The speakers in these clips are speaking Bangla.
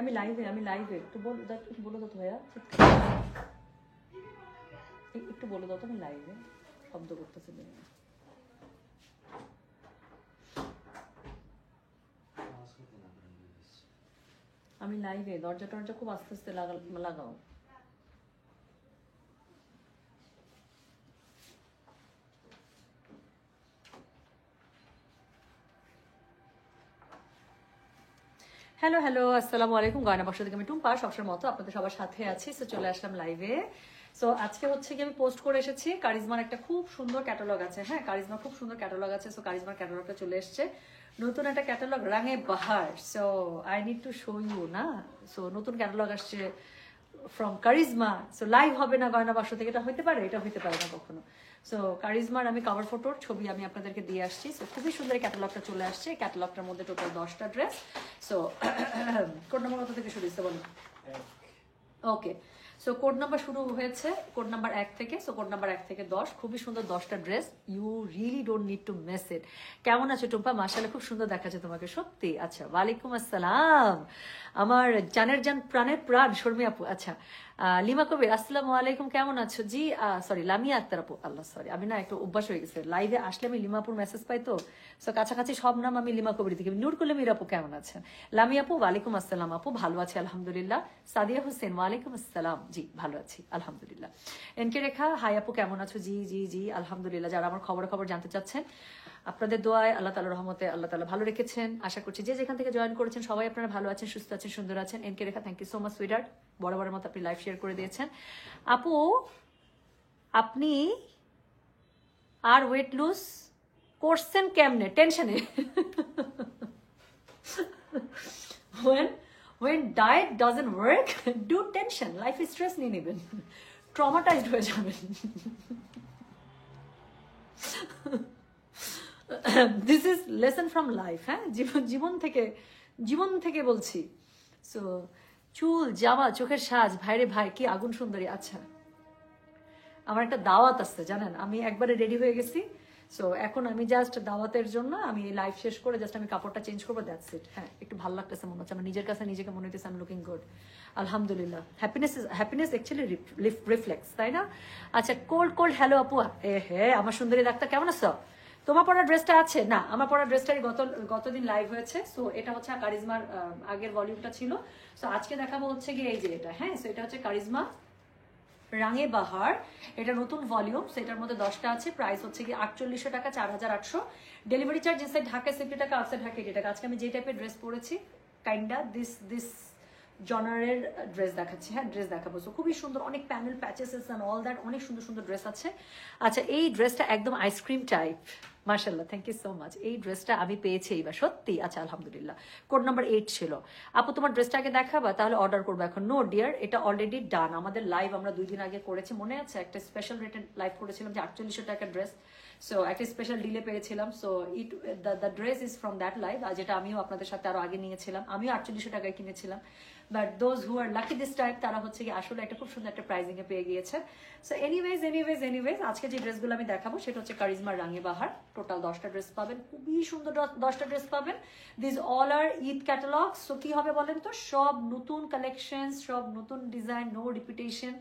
আমি লাইভে একটু বলো দাও তো ভাইয়া, একটু বলে দাও তো আমি লাইভে, শব্দ করতেছে। আমি লাইভে, দরজা খুব আস্তে আস্তে লাগাও। হ্যালো আসসালামু আলাইকুম। গয়না বাক্স থেকে আমি টুম্পা, সবসময় মতো আপনাদের সবার সাথে আছি। সো চলে আসলাম লাইভে। সো আজকে হচ্ছে কি আমি পোস্ট করে এসেছি, কারিজমার একটা খুব সুন্দর ক্যাটালগ আছে। হ্যাঁ, কারিজমার খুব সুন্দর ক্যাটালগ আছে। সো কারিজমার ক্যাটালগটা চলে এসছে, নতুন একটা ক্যাটালগ, রাঙে বাহার। So I need to show you না। সো নতুন ক্যাটালগ আসছে ফ্রম কারিজমা। সো লাইভ হবে না গয়না বাক্স থেকে, এটা হইতে পারে? এটা হইতে পারে না কখনো। সো কারিজমার আমি কভার ফটোর ছবি আমি আপনাদেরকে দিয়ে আসছি। সো খুবই সুন্দর ক্যাটালগটা চলে আসছে। ক্যাটালগটার মধ্যে টোটাল 10টা ড্রেস। সো কোড নাম্বার কত থেকে শুরু হচ্ছে বলুন? ওকে, সো কোড নাম্বার শুরু হয়েছে কোড নাম্বার 1 থেকে। সো কোড নাম্বার 1 থেকে 10, খুবই সুন্দর 10টা dress. You really don't need to miss it. কেমন আছো টুম্পা? মাশাআল্লাহ খুব সুন্দর দেখাচ্ছে তোমাকে, সত্যি। আচ্ছা, ওয়ালাইকুম আসসালাম আমার জানের জান প্রাণের প্রাণ শর্মি আপু। আচ্ছা, লিমা কবির আসসালামু আলাইকুম, কেমন আছো? জি সরি, লামিয়া আক্তার আপু। আল্লাহ সরি, আমি না একটু অভ্যাস হয়ে গেছে, লাইভে আসলে আমি লিমাপুর মেসেজ পাই তো। সো কাছাকাছি সব নাম আমি লিমা কবির থেকে। নূর কলমির আপু কেমন আছেন? লামিয়া আপু ওয়ালাইকুম আসসালাম আপু, ভালো আছি আলহামদুলিল্লাহ। সাদিয়া হোসেন ওয়ালাইকুম আসসালাম, জি ভালো আছি আলহামদুলিল্লাহ। এনকে রেখা হাই আপু কেমন আছো? জি জি জি আলহামদুলিল্লাহ। যারা আমার খবর জানতে চাচ্ছেন, আপনাদের দোয়ায় আল্লাহ তাআলার রহমতে আল্লাহ তাআলা ভালো রেখেছেন। আশা করছি যে যেখান থেকে জয়েন করেছেন সবাই আপনারা ভালো আছেন, সুস্থ আছেন, সুন্দর আছেন। এনকে Rekha thank you so much sweetheart, বরাবরের মতো আপনি লাইভ শেয়ার করে দিয়েছেন। আপু আপনি আর ওয়েট লুজ করছেন কেমনে? টেনশনে। when diet doesn't work, do tension, life is stress নিয়ে নেবেন, ট্রমাটাইজড হয়ে যাবেন। This is lesson from life. হ্যাঁ, জীবন থেকে বলছি। সো চুল, জামা, চোখের সাজ, ভাইরে ভাই কি আগুন সুন্দরী। আচ্ছা, আমার একটা দাওয়াত আছে জানেন, আমি একবারে রেডি হয়ে গেছি। সো এখন আমি জাস্ট দাওয়াতের জন্য আমি লাইভ শেষ করে জাস্ট আমি কাপড়টা চেঞ্জ করবো, দ্যাটস ইট। হ্যাঁ, একটু ভালো লাগতেছে মনে হচ্ছে, আমার নিজের কাছে নিজেকে মনে হইতেছে আই এম লুকিং গুড আলহামদুলিল্লাহ। হ্যাপিনেস অ্যাকচুয়ালি রিফ্লেক্স, তাই না? আচ্ছা, কোল্ড হ্যালো আপু। হ্যাঁ আমার সুন্দরী ডাক্তার কেমন আছো? তোমার পরা ড্রেসটা আছে না? আমার পরা ড্রেসটাই গতদিন লাইভ হয়েছে। সো এটা হচ্ছে কারিজমার আগের ভলিউমটা ছিল। সো আজকে দেখাবো হচ্ছে গিয়ে এই যে এটা। হ্যাঁ, সো এটা হচ্ছে কারিজমা রাঙে বাহার, এটা নতুন ভলিউম। সেটার মধ্যে 10টা আছে, প্রাইস হচ্ছে কি 4800 টাকা, 4800। ডেলিভারি চার্জ ইনসাইড ঢাকা 70 টাকা, আউটসাইড ঢাকা 80 টাকা। আজকে আমি যে টাইপের ড্রেস পরেছি, কাইন্ডা দিস জনারের ড্রেস দেখাচ্ছি। হ্যাঁ, ড্রেস দেখাবো। সো খুবই সুন্দর, অনেক panel patches and all that, অনেক সুন্দর সুন্দর ড্রেস আছে। আচ্ছা, এই ড্রেসটা একদম আইসক্রিম টাইপ, মাশাআল্লাহ, থ্যাংক ইউ সো মাচ। এই ড্রেসটা আমি পেয়েছি এইবার, সত্যি। আচ্ছা আলহামদুলিল্লাহ। কোড নাম্বার 8 ছিল। আপু তোমার ড্রেসটা আগে দেখাবা, তাহলে অর্ডার করবো এখন? নো ডিয়ার, এটা অলরেডি ডান। আমাদের লাইভ আমরা 2 দিন আগে করেছি, মনে আছে? একটা স্পেশাল রেটে লাইভ করেছিলাম যে 4800 টাকার ড্রেস। সো একটা স্পেশাল ডিলে পেয়েছিলাম। So the dress is from that live, যেটা আমিও আপনাদের সাথে আরো আগে নিয়েছিলাম। আমিও 4800 টাকায় কিনেছিলাম। But those who are lucky this type, তারা হচ্ছে কি আসলে একটা খুব সুন্দর একটা প্রাইজিং এ পেয়ে গিয়েছে। সো এনিওয়েজ আজকে যে ড্রেসগুলো আমি দেখাবো সেটা হচ্ছে কারিজমার রাঙে বাহার। টোটাল 10টা ড্রেস পাবেন, খুবই সুন্দর 10টা ড্রেস পাবেন। This all are Eid catalogue. So কি হবে বলেন তো? সব নতুন কালেকশন, সব নতুন ডিজাইন, নো রিপিটেশন।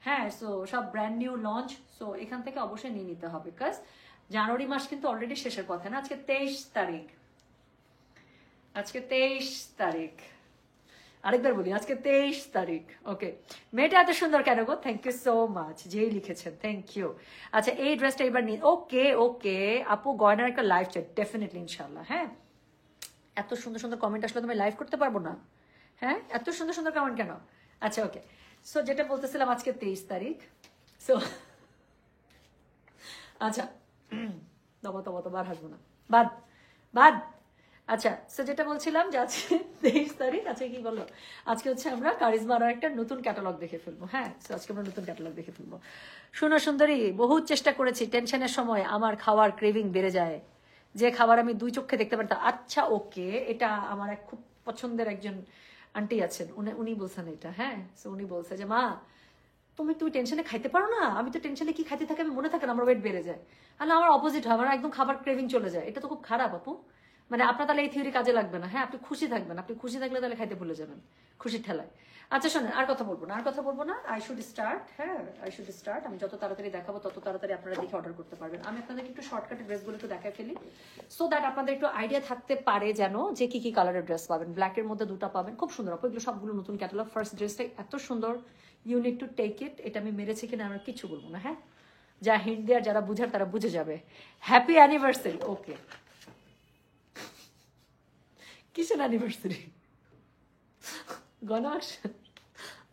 হ্যাঁ, সো সব ব্র্যান্ড নিউ লঞ্চ। সো এখান থেকে অবশ্যই নিয়ে নিতে হবে, বিকজ জানুয়ারি মাস কিন্তু অলরেডি শেষের পথে না। আজকে 23 তারিখ, আজকে 23 তারিখ, আরেকবার বলি, আজকে 23 তারিখ। ওকে, মেয়েটা এত সুন্দর কেন গো? থ্যাংক ইউ সো মাচ, যেই লিখেছেন, থ্যাংক ইউ। আচ্ছা, এই ড্রেসটা এবার নিয়ে, ওকে আপু, গয়নার একটা লাইভ চাই ডেফিনেটলি ইনশাল্লাহ। হ্যাঁ, এত সুন্দর সুন্দর কমেন্ট আসলে তুমি লাইভ করতে পারবো না? হ্যাঁ, এত সুন্দর সুন্দর কমেন্ট কেন? আচ্ছা ওকে, সো যেটা বলতেছিলাম, আজকে 23 তারিখ। সো আচ্ছা, তবা বার হাসবো না, বাদ। আচ্ছা, সো যেটা বলছিলাম যে আজকে 23 তারিখ। আজকে কি বললো? আজকে হচ্ছে আমরা কারিজমার একটা নতুন ক্যাটালগ দেখে ফেলবো। হ্যাঁ, সো আজকে আমরা নতুন ক্যাটালগ দেখে ফেলবো। শোনো সুন্দরী, বহুত চেষ্টা করেছি, টেনশনের সময় আমার খাওয়ার ক্রেভিং বেড়ে যায়, যে খাবার আমি 2 চোখে দেখতে পারতাম। আচ্ছা ওকে, এটা আমার এক খুব পছন্দের একজন আন্টি আছেন, উনি বলছেন এটা। হ্যাঁ, সো উনি বলছে যে মা তুমি টেনশনে খাইতে পারো না। আমি তো টেনশনে কি খাইতে থাকে আমি মনে থাকে না, আমার ওয়েট বেড়ে যায়। আর আমার অপোজিট হয়, আমার একদম খাবার ক্রেভিং চলে যায়। এটা তো খুব খারাপ আপু। মানে আপনার তাহলে এই থিওরি কাজে লাগবে না। হ্যাঁ, আপনি খুশি থাকবেন, আপনি খুশি থাকলে তাহলে খাইতে ভুলে যাবেন খুশির ঠেলায়। আচ্ছা শোনেন, আর কথা বলবো না, আর কথা বলবো না, আই শুড স্টার্ট। হ্যাঁ, আই শুড স্টার্ট। আমি যত তাড়াতাড়ি দেখাবো তত তাড়াতাড়ি আপনারা দেখে অর্ডার করতে পারবেন। আমি আপনাদেরকে একটু শর্টকাটে ড্রেসগুলো একটু দেখায় ফেলি, সো দ্যাট আপনাদের একটু আইডিয়া থাকতে পারে যেন যে কি কি কালারের ড্রেস পাবেন। ব্ল্যাকের মধ্যে দুটো পাবেন, খুব সুন্দর। এগুলো সবগুলো নতুন ক্যাটালগ। ফার্স্ট ড্রেসটা এত সুন্দর, you need to take it. এটা আমি মেরেছি কিনা আমরা কিছু বলবো না। হ্যাঁ, যা হিন্ট দেওয়ার যারা বুঝার তারা বুঝে যাবে। Happy anniversary. ওকে, কিসের অ্যানিভার্সারি? গণাস।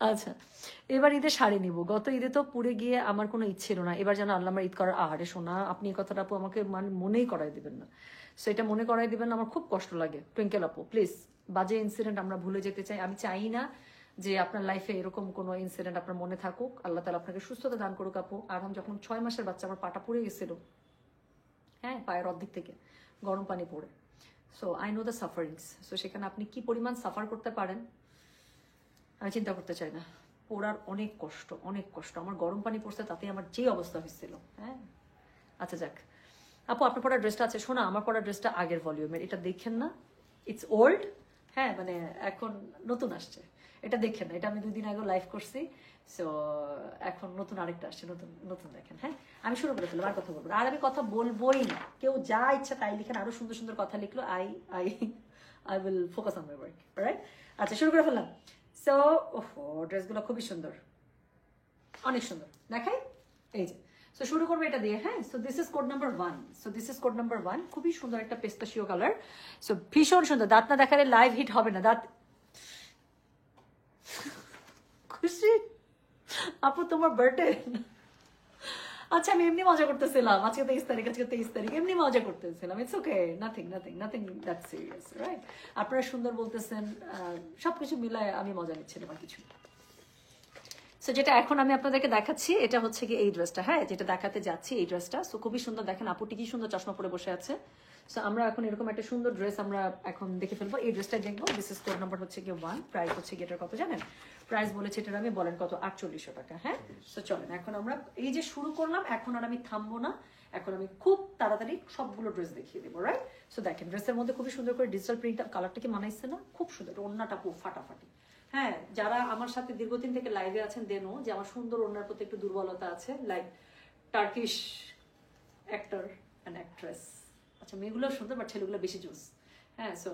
আচ্ছা, এবার ঈদে শাড়ি নিব। গত ঈদে তো পুড়ে গিয়ে আমার কোনো ইচ্ছে ছিল না, এবার যেন আল্লাহ আমার ঈদ করার। আহারে শোনা, আপনি এই কথাটা আপু আমাকে মানে মনেই করাই দিবেন না। সেটা মনে করাই দিবেন না, আমার খুব কষ্ট লাগে। টুইঙ্কেল আপু প্লিজ, বাজে ইনসিডেন্ট আমরা ভুলে যেতে চাই। আমি চাই না যে আপনার লাইফে এরকম কোনো ইনসিডেন্ট আপনার মনে থাকুক। আল্লাহ তাআলা আপনাকে সুস্থতা দান করুক আপু। আর আমি যখন 6 মাসের বাচ্চা, আমার পাটা পুড়ে গেছিল, হ্যাঁ, পায়ের অর্ধেক থেকে গরম পানি পড়ে। So I know the sufferings. So সেখানে আপনি কি পরিমাণ সাফার করতে পারেন আমি চিন্তা করতে চাই না। পোড়ার অনেক কষ্ট, অনেক কষ্ট। আমার গরম পানি পড়ছে, তাতে আমার যে অবস্থা হয়েছিল। হ্যাঁ, আচ্ছা যাক আপু, আপনার পড়া ড্রেসটা আছে। শোনা, আমার পড়া ড্রেসটা আগের ভলিউমের, এটা দেখেন না, ইটস ওল্ড। হ্যাঁ, মানে এখন নতুন আসছে, এটা দেখেন না। এটা আমি 2 দিন আগে লাইভ করছি, সো এখন নতুন আরেকটা আসছে, নতুন নতুন দেখেন। হ্যাঁ, আমি শুরু করে ফেললাম, আর কথা বলবো না। আর আমি কথা বলবোই না। কেউ যা ইচ্ছা তাই লিখেন, আরো সুন্দর সুন্দর কথা লিখলো। I will focus on my work, right? আচ্ছা, শুরু করে ফেললাম। সো ওহো, ড্রেসগুলো খুবই সুন্দর, অনেক সুন্দর দেখাই। এই যে, সো শুরু করবো এটা দিয়ে। হ্যাঁ, so this is code number 1। So this is code number 1। খুবই সুন্দর একটা পেস্তাশিও কালার। সো ভীষণ সুন্দর। দাঁত না দেখালে লাইভ হিট হবে না। দাঁত খুশি আপু, তোমার বার্থডে? আচ্ছা, আমি এমনি মজা করতেছিলাম। আজকে 23 তারিখ, আজকে 23 তারিখ, এমনি মজা করতেছিলাম। It's okay, nothing nothing nothing that serious, right? আপনারা সুন্দর বলতেছেন, সবকিছু মিলায় আমি মজা নিচ্ছিলাম আর কিছু। সো যেটা এখন আমি আপনাদেরকে দেখাচ্ছি, এটা হচ্ছে কি এই ড্রেসটা। হ্যাঁ, যেটা দেখাতে যাচ্ছি এই ড্রেসটা। সো খুবই সুন্দর, দেখেন আপুটি কি সুন্দর চশমা পরে বসে আছে। সো আমরা এখন এরকম একটা সুন্দর ড্রেস আমরা এখন দেখে ফেলবো। এই ড্রেসটা দেখবো। দিস ইজ কোড নাম্বার হচ্ছে কি 1। প্রাইস হচ্ছে কি এটার কত জানেন? প্রাইস বলেছে এটার আমি, বলেন কত? 4800 টাকা। হ্যাঁ, সো চলেন এখন আমরা এই যে শুরু করলাম, এখন আর আমি থামবো না। এখন আমি খুব তাড়াতাড়ি সবগুলো ড্রেস দেখিয়ে দেবো, রাইট? সো দেখেন, ড্রেসের মধ্যে খুবই সুন্দর করে ডিজিটাল প্রিন্ট, কালারটা কি মানাইছে না? খুব সুন্দর। ওড়নাটা খুব ফাটাফাটি। হ্যাঁ, যারা আমার সাথে দীর্ঘদিন থেকে লাইভে আছেন দেনো যে আমার সুন্দর ওড়নার প্রতি একটু দুর্বলতা আছে, like Turkish actor and actress. আচ্ছা, মেয়েগুলো সুন্দর, বাট ছেলেগুলো বেশি জোস। হ্যাঁ, সো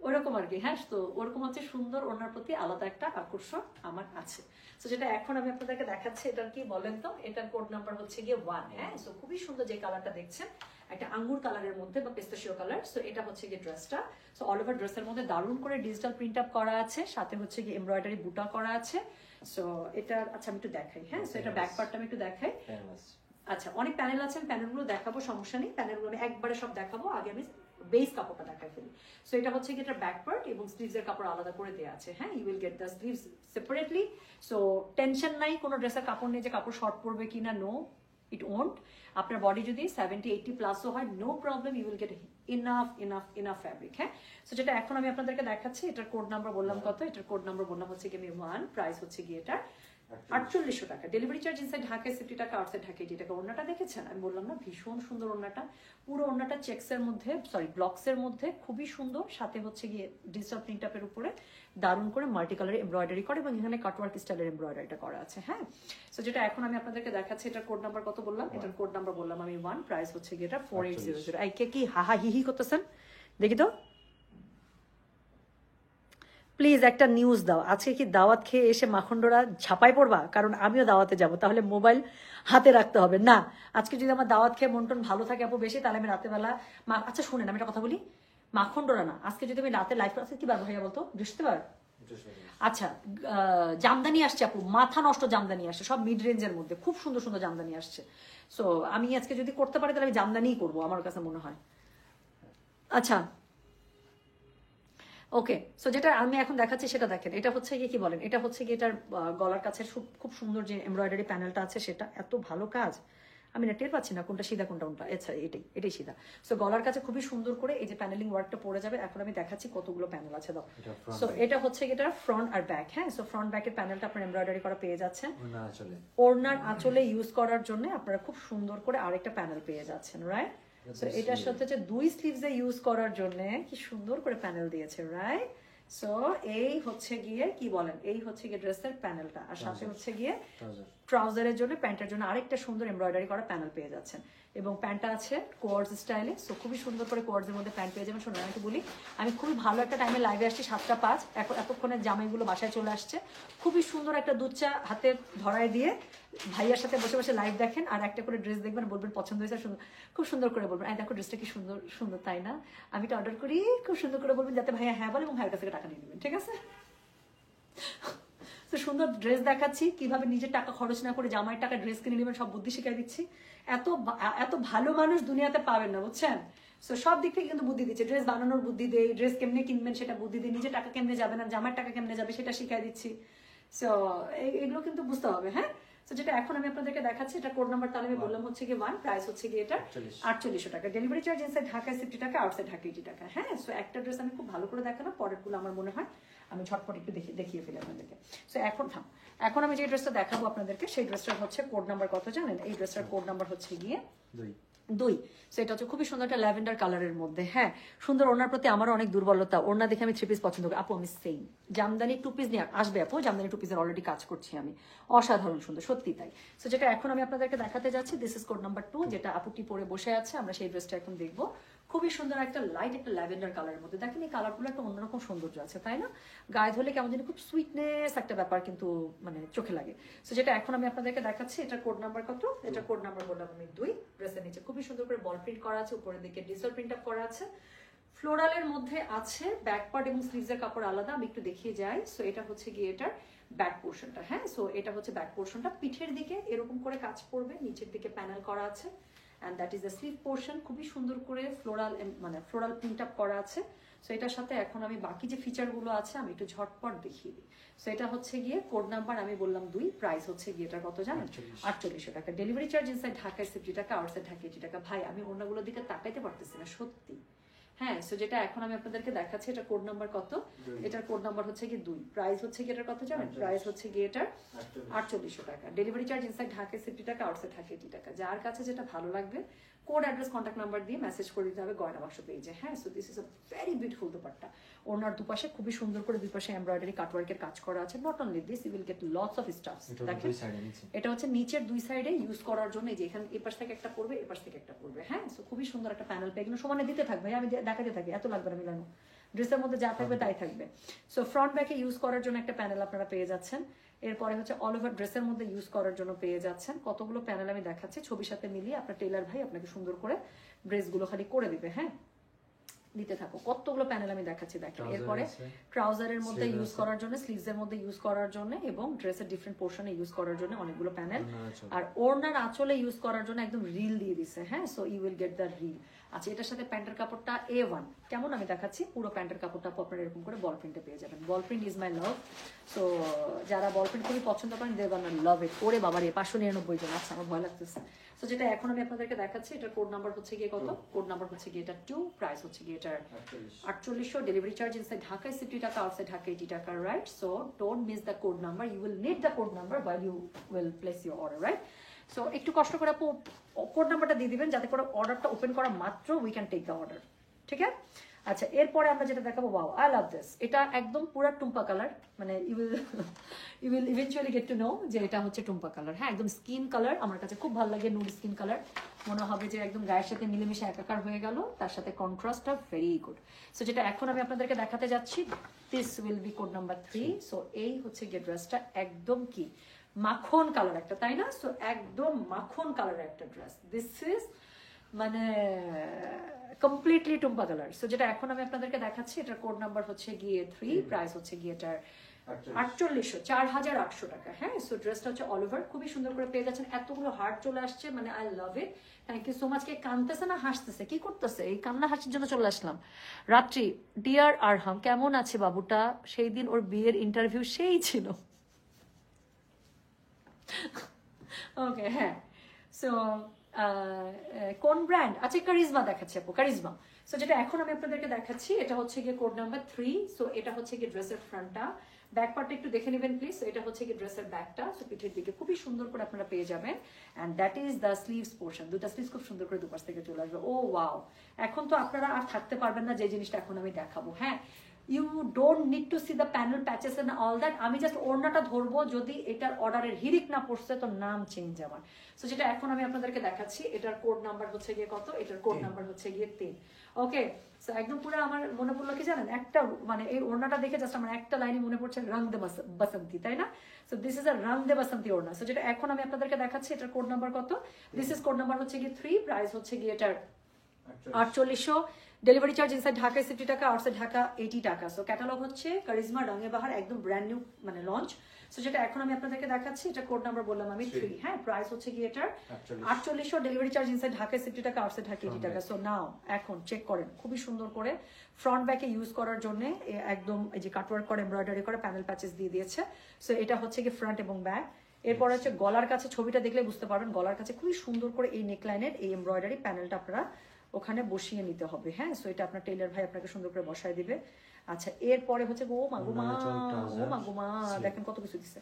ওরকম আর কি। হ্যাঁ, তো ওরকম হচ্ছে সুন্দর ওনার প্রতি আলাদা একটা আকর্ষণ আমার আছে। সো যেটা এখন আমি আপনাদেরকে দেখাচ্ছি, এটার কি বলেন তো? এটার কোড নাম্বার হচ্ছে গিয়ে 1। হ্যাঁ, সো খুবই সুন্দর যে কালারটা দেখছেন, একটা আঙ্গুর কালারের মধ্যে বা পেস্তাশিও কালার। সো এটা হচ্ছে গিয়ে ড্রেসটা। সো অল ওভার ড্রেসের মধ্যে দারুণ করে ডিজিটাল প্রিন্ট আপ করা আছে, সাথে হচ্ছে গিয়ে এমব্রয়ডারি বুটা করা আছে। সো এটা, আচ্ছা আমি একটু দেখাই। হ্যাঁ, সো এটা ব্যাক পার্টটা আমি একটু দেখাই। আচ্ছা, অনেক প্যানেল আছে, প্যানেলগুলো দেখাবো, সমস্যা নেই। প্যানেলগুলো আমি একবারে সব দেখাবো। আগে আমি বেস কাপড়টা দেখাই ফেলি। সো এটা হচ্ছে কি এটার ব্যাক পার্ট, এবং স্লিভসের কাপড় আলাদা করে দেওয়া আছে। হ্যাঁ, you will get the sleeves separately. So tension নাই কোনো ড্রেসের কাপড় নেই যে কাপড় শর্ট পড়বে কিনা। No, it won't. আপনার বডি যদি 70-80 প্লাসও হয়, no problem, you will get enough enough enough fabric. হ্যাঁ, সো যেটা এখন আমি আপনাদেরকে দেখাচ্ছি, এটার কোড নাম্বার বললাম কত? এটার কোড নাম্বার বললাম হচ্ছে কি আমি 1। প্রাইস হচ্ছে কি এটা 4800 টাকা। ডেলিভারি চার্জ ইনসাইড ঢাকায় 50 টাকা, আউটসাইড ঢাকায় 80 টাকা। ওড়নাটা দেখেছেন? আমি বললাম না, ভীষণ সুন্দর ওড়নাটা। পুরো ওড়নাটা চেক্সের মধ্যে, সরি ব্লকসের মধ্যে, খুবই সুন্দর। সাথে হচ্ছে গিয়ে ডিজিটাল প্রিন্ট আপের উপরে দারুণ করে মাল্টি কালারের এমব্রয়ডারি করে, এবং এখানে কাটওয়ার্ক স্টাইলের এমব্রয়ডারিটা করা আছে। হ্যাঁ, সো যেটা এখন আমি আপনাদেরকে দেখাচ্ছি, এটার কোড নাম্বার কত বললাম? এটার কোড নাম্বার বললাম আমি 1। প্রাইস হচ্ছে গিয়ে এটা 4800। এই কে কি হাহা হিহি করতেছেন দেখি তো? প্লিজ একটা নিউজ দাও। আজকে কি দাওয়াত খেয়ে এসে মাখন্ডরা ঝাপাই পড়বা? কারণ আমিও দাওয়াতে যাব, তাহলে মোবাইল হাতে রাখতে হবে না। আজকে যদি আমার দাওয়াত খেয়ে মন টন ভালো থাকে আপু বেশি, তাহলে আমি রাতেবেলা আচ্ছা শুনেন, আমি একটা কথা বলি। মাখন্ডরা না, আজকে যদি আমি রাতে লাইভ আজকে কি বার ভাইয়া বলতো? বৃহস্পতিবার। আচ্ছা, জামদানি আসছে আপু, মাথা নষ্ট জামদানি আসছে, সব মিড রেঞ্জের মধ্যে খুব সুন্দর সুন্দর জামদানি আসছে। সো আমি আজকে যদি করতে পারি তাহলে আমি জামদানিই করবো, আমার কাছে মনে হয়। আচ্ছা, ওকে। সো যেটা আমি এখন দেখাচ্ছি সেটা দেখেন। এটা হচ্ছে গিয়ে কি বলেন, এটা হচ্ছে গিয়ে এটার গলার কাছে খুব সুন্দর যে এমব্রয়ডারি প্যানেলটা আছে, সেটা এত ভালো কাজ। আমি না টের পাচ্ছি না কোনটা সিধা কোনটা উল্টা। আচ্ছা, এটাই সিধা। সো গলার কাছে খুবই সুন্দর করে এই যে প্যানেলিং ওয়ার্কটা পড়ে যাবে। এখন আমি দেখাচ্ছি কতগুলো প্যানেল আছে। দাও। সো এটা হচ্ছে এটা ফ্রন্ট আর ব্যাক। হ্যাঁ, সো ফ্রন্ট ব্যাকের প্যানেলটা আপনার এমব্রয়ডারি করা পেয়ে যাচ্ছেন। ওড়নার আঁচলে ইউজ করার জন্য আপনারা খুব সুন্দর করে আরেকটা প্যানেল পেয়ে যাচ্ছেন, রাইট? সো এটার সাথে হচ্ছে 2 স্লিভসে ইউজ করার জন্য কি সুন্দর করে প্যানেল দিয়েছে, রাইট? সো এই হচ্ছে গিয়ে কি বলেন, এই হচ্ছে গিয়ে ড্রেসের প্যানেলটা, আর সাথে হচ্ছে গিয়ে ট্রাউজারের জন্য, প্যান্টের জন্য আরেকটা সুন্দর এমব্রয়ডারি করা প্যানেল পেয়ে যাচ্ছেন। এবং প্যান্টটা আছে কোয়ার্ডস স্টাইলে, সো খুবই সুন্দর করে কোয়ার্ডসের মধ্যে প্যান্ট পেয়ে যাবেন। শোনো আমি বলি, আমি খুবই ভালো একটা টাইমে লাইভে আসছি 7:05, এতক্ষণে জামাইগুলো বাসায় চলে আসছে। খুবই সুন্দর একটা দুধ চা হাতে ধরায় দিয়ে ভাইয়ার সাথে বসে বসে লাইভ দেখেন, আর একটা করে ড্রেস দেখবেন, বলবেন পছন্দ হয়েছে, খুব সুন্দর করে বলবেন এই দেখো ড্রেসটা কি সুন্দর সুন্দর, তাই না, আমি এটা অর্ডার করি, খুব সুন্দর করে বলবেন যাতে ভাইয়া হ্যাঁ বলে এবং ভাইয়ের কাছ থেকে টাকা নিয়ে নেবেন, ঠিক আছে? তো সুন্দর ড্রেস দেখাচ্ছি, কিভাবে নিজের টাকা খরচ না করে জামাইয়ের টাকা ড্রেস কিনে নেবেন, সব বুদ্ধি শিখাই দিচ্ছি। এত ভালো মানুষ দুনিয়াতে পাবেন না, বুঝছেন? সো সব দিক থেকে কিন্তু বুদ্ধি দিচ্ছে, ড্রেস বানানোর বুদ্ধি দেয়, ড্রেস কেমনে কিনবেন সেটা বুদ্ধি দিই, নিজের টাকা কেমনে যাবে না, জামাইয়ের টাকা কেমনে যাবে সেটা শিখাই দিচ্ছি। সো এগুলো কিন্তু বুঝতে হবে, হ্যাঁ? তো যেটা এখন আমি আপনাদেরকে দেখাচ্ছি, এটা কোড নাম্বার, তাহলে আমি বললাম হচ্ছে কি 1, প্রাইস হচ্ছে কি এটা 4800 টাকা, ডেলিভারি চার্জ ইনসাইড ঢাকায় 60 টাকা, আউটসাইড ঢাকা 80 টাকা, হ্যাঁ? সো একটা ড্রেস আমি খুব ভালো করে দেখালাম, পরেরগুলো আমার মনে হয় আমি ঝটপট একটু দেখিয়ে ফেলি আপনাদেরকে। সো এখন আমি যে ড্রেসটা দেখাবো আপনাদেরকে, সেই ড্রেসটার হচ্ছে কোড নাম্বার কত জানেন? এই ড্রেসটার কোড নাম্বার হচ্ছে গিয়ে 2। সো এটা হচ্ছে খুবই সুন্দর একটা ল্যাভেন্ডার কালারের মধ্যে, হ্যাঁ সুন্দর। ওনার প্রতি আমারও অনেক দুর্বলতা, ওনা দেখে আমি 3 পিস পছন্দ করি। আপু আমি সেম জামদানি 2 পিস নিয়ে আসবে, আপু জামদানি 2 পিসের অলরেডি কাজ করছি আমি, অসাধারণ সুন্দর, সত্যি তাই। সো যেটা এখন আমি আপনাদেরকে দেখাতে যাচ্ছি, দিস ইজ কোড নাম্বার 2, যেটা আপুটি পরে বসে আছে, আমরা সেই ড্রেসটা এখন দেখবো। খুবই সুন্দর একটা লাইট একটা ল্যাভেন্ডার কালারের মধ্যে, দেখেন এই কালারগুলো একটা অন্যরকম সৌন্দর্য আছে, তাই না? গায়ে ধরলে কেমন জানি খুব সুইটনেস একটা ব্যাপার কিন্তু মানে চোখে লাগে। সো যেটা এখন আমি আপনাদেরকে দেখাচ্ছি, এটা কোড নাম্বার কত? এটা কোড নাম্বার বললাম আমি 2। ড্রেসের নিচে খুবই সুন্দর করে বল প্রিন্ট করা আছে, উপরের দিকে ডিজিটাল প্রিন্ট আপ করা আছে, ফ্লোরালের মধ্যে আছে, ব্যাক পার্ট এবং স্লিভসের কাপড় আলাদা, আমি একটু দেখিয়ে যাই। সো এটা হচ্ছে গিয়ে এটার ব্যাক পোর্শনটা, হ্যাঁ সো এটা হচ্ছে ব্যাক পোর্শনটা, পিঠের দিকে এরকম করে কাজ পড়বে, নিচের দিকে প্যানেল করা আছে, and that is the sleeve portion, খুবই সুন্দর করে ফ্লোরাল প্রিন্ট আপ করা আছে। সো এটার সাথে এখন আমি বাকি যে ফিচারগুলো আছে আমি একটু ঝটপট দেখিয়ে দিই। সো এটা হচ্ছে গিয়ে কোড নাম্বার আমি বললাম 2, প্রাইস হচ্ছে গিয়ে এটা কত জানেন? 4800 টাকা, ডেলিভারি চার্জ ইনসাইড ঢাকায় 60 টাকা, আউটসাইড ঢাকা 80 টাকা। ভাই আমি অন্যগুলোর দিকে তাকাইতে পারতেছি না সত্যি, হ্যাঁ। সো যেটা এখন আমি আপনাদেরকে দেখাচ্ছি, এটা কোড নাম্বার কত? এটার কোড নাম্বার হচ্ছে কি 2, প্রাইস হচ্ছে কি এটার কত জানেন? প্রাইস হচ্ছে কি এটার 4800 টাকা, ডেলিভারি চার্জ ইনসাইড ঢাকায় 60 টাকা, আউটসাইড ঢাকা 80 টাকা। যার কাছে যেটা ভালো লাগবে কোড অ্যাড্রেস কন্ট্যাক্ট নাম্বার দিয়ে মেসেজ করে দিতে হবে গয়না বাক্স পেজে, হ্যাঁ। So this is a very beautiful dupatta, ওনার দুপাশে খুবই সুন্দর করে দুই পাশে এমব্রয়ডারি কাটওয়ার্কের কাজ করা আছে। Not only this, you will get lots of stuffs. দেখেন এটা হচ্ছে নিচের 2 সাইডে ইউজ করার জন্য, যে এখানে এই পাশ থেকে একটা পড়বে, এই পাশ থেকে একটা পড়বে, হ্যাঁ। সো খুবই সুন্দর একটা প্যানেল পেয়ে, এগুলো সমানে দিতে থাকবে, আমি দেখাতে থাকি, এত লাগবে না মিলানো, ড্রেসের মধ্যে যা থাকবে তাই থাকবে। সো ফ্রন্ট ব্যাকে ইউজ করার জন্য একটা প্যানেল আপনারা পেয়ে যাচ্ছেন, এরপরে হচ্ছে অল ওভার ড্রেসের মধ্যে ইউজ করার জন্য পেয়ে যাচ্ছেন। কতগুলো প্যানেল আমি দেখাচ্ছি ছবির সাথে মিলিয়ে, আপনার টেলার ভাই আপনাকে সুন্দর করে ড্রেসগুলো খালি করে দিবে, হ্যাঁ দিতে থাকো। কতগুলো প্যানেল আমি দেখাচ্ছি দেখেন। এরপরে ট্রাউজারের মধ্যে ইউজ করার জন্য, স্লিভসের মধ্যে ইউজ করার জন্য এবং ড্রেসের ডিফারেন্ট পোর্শনে ইউজ করার জন্য অনেকগুলো প্যানেল, আর ওড়নার আঁচলে ইউজ করার জন্য একদম রিল দিয়ে দিছে, হ্যাঁ। So you will get the reel. আচ্ছা এটার সাথে প্যান্টের কাপড়টা A1 কেমন আমি দেখাচ্ছি, পুরো প্যান্টের কাপড়টা আপনারা এরকম করে বল প্রিন্টে পেয়ে যাবেন। বল print is my love. So যারা বল প্রিন্ট খুবই পছন্দ করেন, দে গোনা লাভ ইট। ওরে বাবারে 599 জন, আচ্ছা আমার ভয় লাগতেছে। সো যেটা এখন আমি আপনাদেরকে দেখাচ্ছি, এটার কোড নাম্বার হচ্ছে গিয়ে কত? কোড নাম্বার হচ্ছে গিয়ে এটা 2, প্রাইস হচ্ছে গিয়ে এটার 4800, ডেলিভারি চার্জ ইনসাইড ঢাকায় 60 টাকা, আউটসাইড ঢাকা 80 টাকা, right? So don't miss the code number, you will need the code number while you will place your order, right? So একটু কষ্ট করে আপু কোড নাম্বারটা দিয়ে দিবেন, যাতে করে অর্ডারটা ওপেন করা মাত্র we can take the order, ঠিক আছে? আচ্ছা এরপরে আমরা যেটা দেখাবো, ওয়াও আই লাভ দিস, এটা একদম পুরা টুম্পা কালার, মানে you will eventually get to know যে এটা হচ্ছে টুম্পা কালার, হ্যাঁ একদম স্কিন কালার। আমার কাছে খুব ভালো লাগে নুড স্কিন কালার, মনে হবে যে একদম গায়ের সাথে মিলেমিশে একাকার হয়ে গেল, তার সাথে কন্ট্রাস্টটা ভেরি গুড। সো যেটা এখন আমি আপনাদেরকে দেখাতে যাচ্ছি, this will be code number 3। So এই হচ্ছে গিয়ে ড্রেসটা একদম কি মাখন কালার একটা, তাই না? সো একদম মাখন কালার একটা ড্রেস, দিস ইজ মানে কমপ্লিটলি টুম্পা কালার। সো যেটা এখন আমি আপনাদেরকে দেখাচ্ছি, এটার কোড নাম্বার হচ্ছে গিয়ে 3, প্রাইস হচ্ছে গিয়ে এটার 4800, 4800 টাকা, হ্যাঁ। সো ড্রেসটা হচ্ছে অল ওভার খুবই সুন্দর করে পেয়ে যাচ্ছেন, এতগুলো হার্ট চলে আসছে, মানে I love it, thank you so much. কে কানতেছে না হাসতেছে, কি করতেছে? এই কান্না হাসির জন্য চলে আসলাম। রাত্রি, ডিয়ার আরহাম কেমন আছে বাবুটা? সেই দিন ওর বিয়ের ইন্টারভিউ সেই ছিল। ওকে হ্যাঁ। সো কোন ব্র্যান্ড? আচ্ছা কারিজমা দেখাচ্ছি আপু, কারিজমা। সো যেটা এখন আমি আপনাদেরকে দেখাচ্ছি, এটা হচ্ছে গিয়ে কোড নাম্বার 3। সো এটা হচ্ছে গিয়ে ড্রেসের ফ্রন্টটা, ব্যাক পার্টটা একটু দেখে নেবেন প্লিজ। এটা হচ্ছে কি ড্রেসের ব্যাকটা, সো পিঠের দিকে খুবই সুন্দর করে আপনারা পেয়ে যাবেন। And that is the sleeves portion, দুটা স্লিভস খুব সুন্দর করে দুপাশ থেকে চলে আসবে। ও ওয়াও, এখন তো আপনারা আর থাকতে পারবেন না যে জিনিসটা এখন আমি দেখাবো। হ্যাঁ, you don't need to see the panel patches and all that. আমি জাস্ট ওড়নাটা ধরবো, যদি এটার অর্ডারের হিরিক না পড়ছে তো নাম চেঞ্জ আমার। সো যেটা এখন আমি আপনাদেরকে দেখাচ্ছি, এটার কোড নাম্বার হচ্ছে গিয়ে কত, এটার কোড নাম্বার হচ্ছে গিয়ে 3। ওকে, সো একদম পুরো আমার মনে পড়লো কি জানেন, একটা মানে এই ওড়নাটা দেখে জাস্ট আমার একটা লাইনে মনে পড়ছে রং দে বাসন্তী, তাই না? সো দিস ইজ আ রং দে বাসন্তী ওড়না। সো যেটা এখন আমি আপনাদেরকে দেখাচ্ছি, এটার কোড নাম্বার কত, দিস ইজ কোড নাম্বার হচ্ছে গিয়ে 3, প্রাইস হচ্ছে গিয়ে এটার 4800, ডেলিভারি চার্জ ইনসাইড ঢাকা 60 টাকা, আউটসাইড ঢাকা 80 টাকা। সো ক্যাটালগ হচ্ছে কারিজমা রঙে বাহার, একদম ব্র্যান্ড নিউ মানে লঞ্চ। সো যেটা এখন আমি আপনাদেরকে দেখাচ্ছি, এটা কোড নাম্বার বললাম আমি 3। হ্যাঁ, প্রাইস হচ্ছে গিয়ে এটার 4800, ডেলিভারি চার্জ ইনসাইড ঢাকা 60 টাকা, আউটসাইড ঢাকা 80 টাকা। সো নাও এখন চেক করেন, খুবই সুন্দর করে ফ্রন্ট ব্যাকে ইউজ করার জন্য একদম এই যে কাটওয়ার্ক করে এমব্রয়ডারি করে প্যানেল প্যাচেস দিয়ে দিয়েছে। সো এটা হচ্ছে গিয়ে ফ্রন্ট এবং ব্যাক। এরপর হচ্ছে গলার কাছে, ছবিটা দেখলে বুঝতে পারবেন, গলার কাছে খুবই সুন্দর করে এই নেকলাইনের এই এমব্রয়ডারি প্যানেলটা আপনারা ওখানে বসিয়ে নিতে হবে। হ্যাঁ, সো এটা আপনার টেইলার ভাই আপনাকে সুন্দর করে বসায় দিবে। আচ্ছা, এরপরে হচ্ছে ও মাগুমা, ও মাগুমা, দেখেন কত কিছু দিচ্ছে।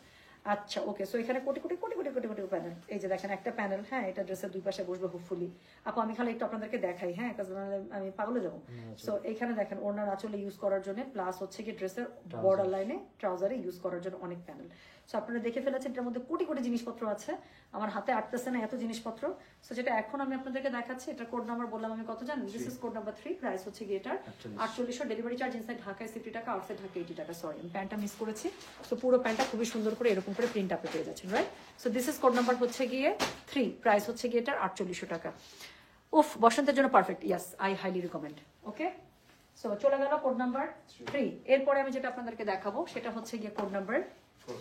আচ্ছা ওকে, সো এখানে কোটি কোটি কোটি কোটি কোটি কোটি প্যানেল, এই যে দেখেন একটা প্যানেল। হ্যাঁ, এটা ড্রেসের দুই পাশে বসবে হোপফুলি। আপু আমি খালি একটু আপনাদেরকে দেখাই, হ্যাঁ, কারণ আমি পাগলে যাবো। সো এখানে দেখেন ওড়নার আঁচলে ইউজ করার জন্য, প্লাস হচ্ছে কি ড্রেসের বর্ডার লাইনে ট্রাউজারে ইউজ করার জন্য অনেক প্যানেল। সো আপনারা দেখে ফেলেছেন, এটার মধ্যে কোটি কোটি জিনিসপত্র আছে, আমার হাতে আটতেছে না এত জিনিসপত্র। সো যেটা এখন আমি আপনাদেরকে দেখাচ্ছি, এটা কোড নাম্বার বললাম আমি কত জানেন, this is code number 3, price হচ্ছে গিয়ে এটার 4800, ডেলিভারি চার্জ ইনসাইড ঢাকায় 60 টাকা, আউটসাইড ঢাকা 80 টাকা। সরি, আমি প্যান্টটা মিস করেছি। সো পুরো প্যান্টটা খুবই সুন্দর করে এরকম করে প্রিন্ট আপে পেয়ে যাচ্ছেন, right? So this is code number হচ্ছে গিয়ে 3, প্রাইস হচ্ছে গিয়ে এটার 4800 টাকা। উফ, বসন্তের জন্য perfect, yes, I highly recommend. Okay, so চলে গেল কোড নাম্বার 3। এরপরে আমি যেটা আপনাদেরকে দেখাবো সেটা হচ্ছে গিয়ে code number 4।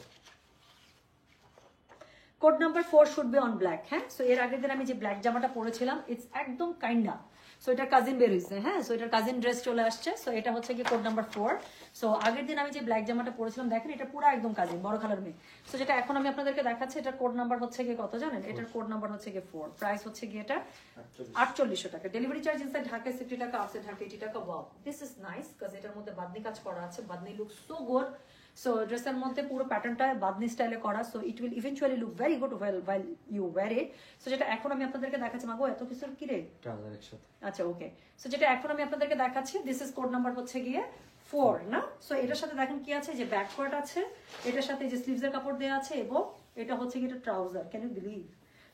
Code number 4 should be on black. হ্যাঁ, সো এর আগের দিন আমি যে ব্ল্যাক জামাটা পরেছিলাম, ইটস একদম কাইন্ডা। সো এটা কাজিন বের হয়েছে। হ্যাঁ, সো এটার কাজিন ড্রেস চলে আসছে। সো এটা হচ্ছে কি কোড নাম্বার 4। সো আগের দিন আমি যে ব্ল্যাক জামাটা পরেছিলাম, দেখেন এটা পুরো একদম কাজিন, বড় খালার মেয়ে। সো যেটা এখন আমি আপনাদেরকে দেখাচ্ছি, এটার কোড নাম্বার হচ্ছে গিয়ে কত জানেন, এটার কোড নাম্বার হচ্ছে গিয়ে 4, প্রাইস হচ্ছে গিয়ে এটা 4800 টাকা, ডেলিভারি চার্জ ইনসাইড ঢাকায় 60 টাকা, আউটসাইড ঢাকা 80 টাকা। Wow, this is nice, because এটার মধ্যে বাদনি কাজ করা আছে, bandhani look so good. So ড্রেসের মধ্যে পুরো প্যাটার্নটা বাদনি স্টাইলে করা, so it will eventually look very good while you wear it. So যেটা এখন আমি আপনাদেরকে দেখাচ্ছি, মাগো এত কিছুর কি রে, আচ্ছা ওকে। সো যেটা এখন আমি আপনাদেরকে দেখাচ্ছি, দিস ইজ কোড নাম্বার হচ্ছে গিয়ে 4 না। সো এটার সাথে দেখেন কি আছে, যে ব্যাক পার্ট আছে, এটার সাথে যে স্লিভসের কাপড় দেওয়া আছে, এবং এটা হচ্ছে গিয়ে এটা trouser. Can you believe?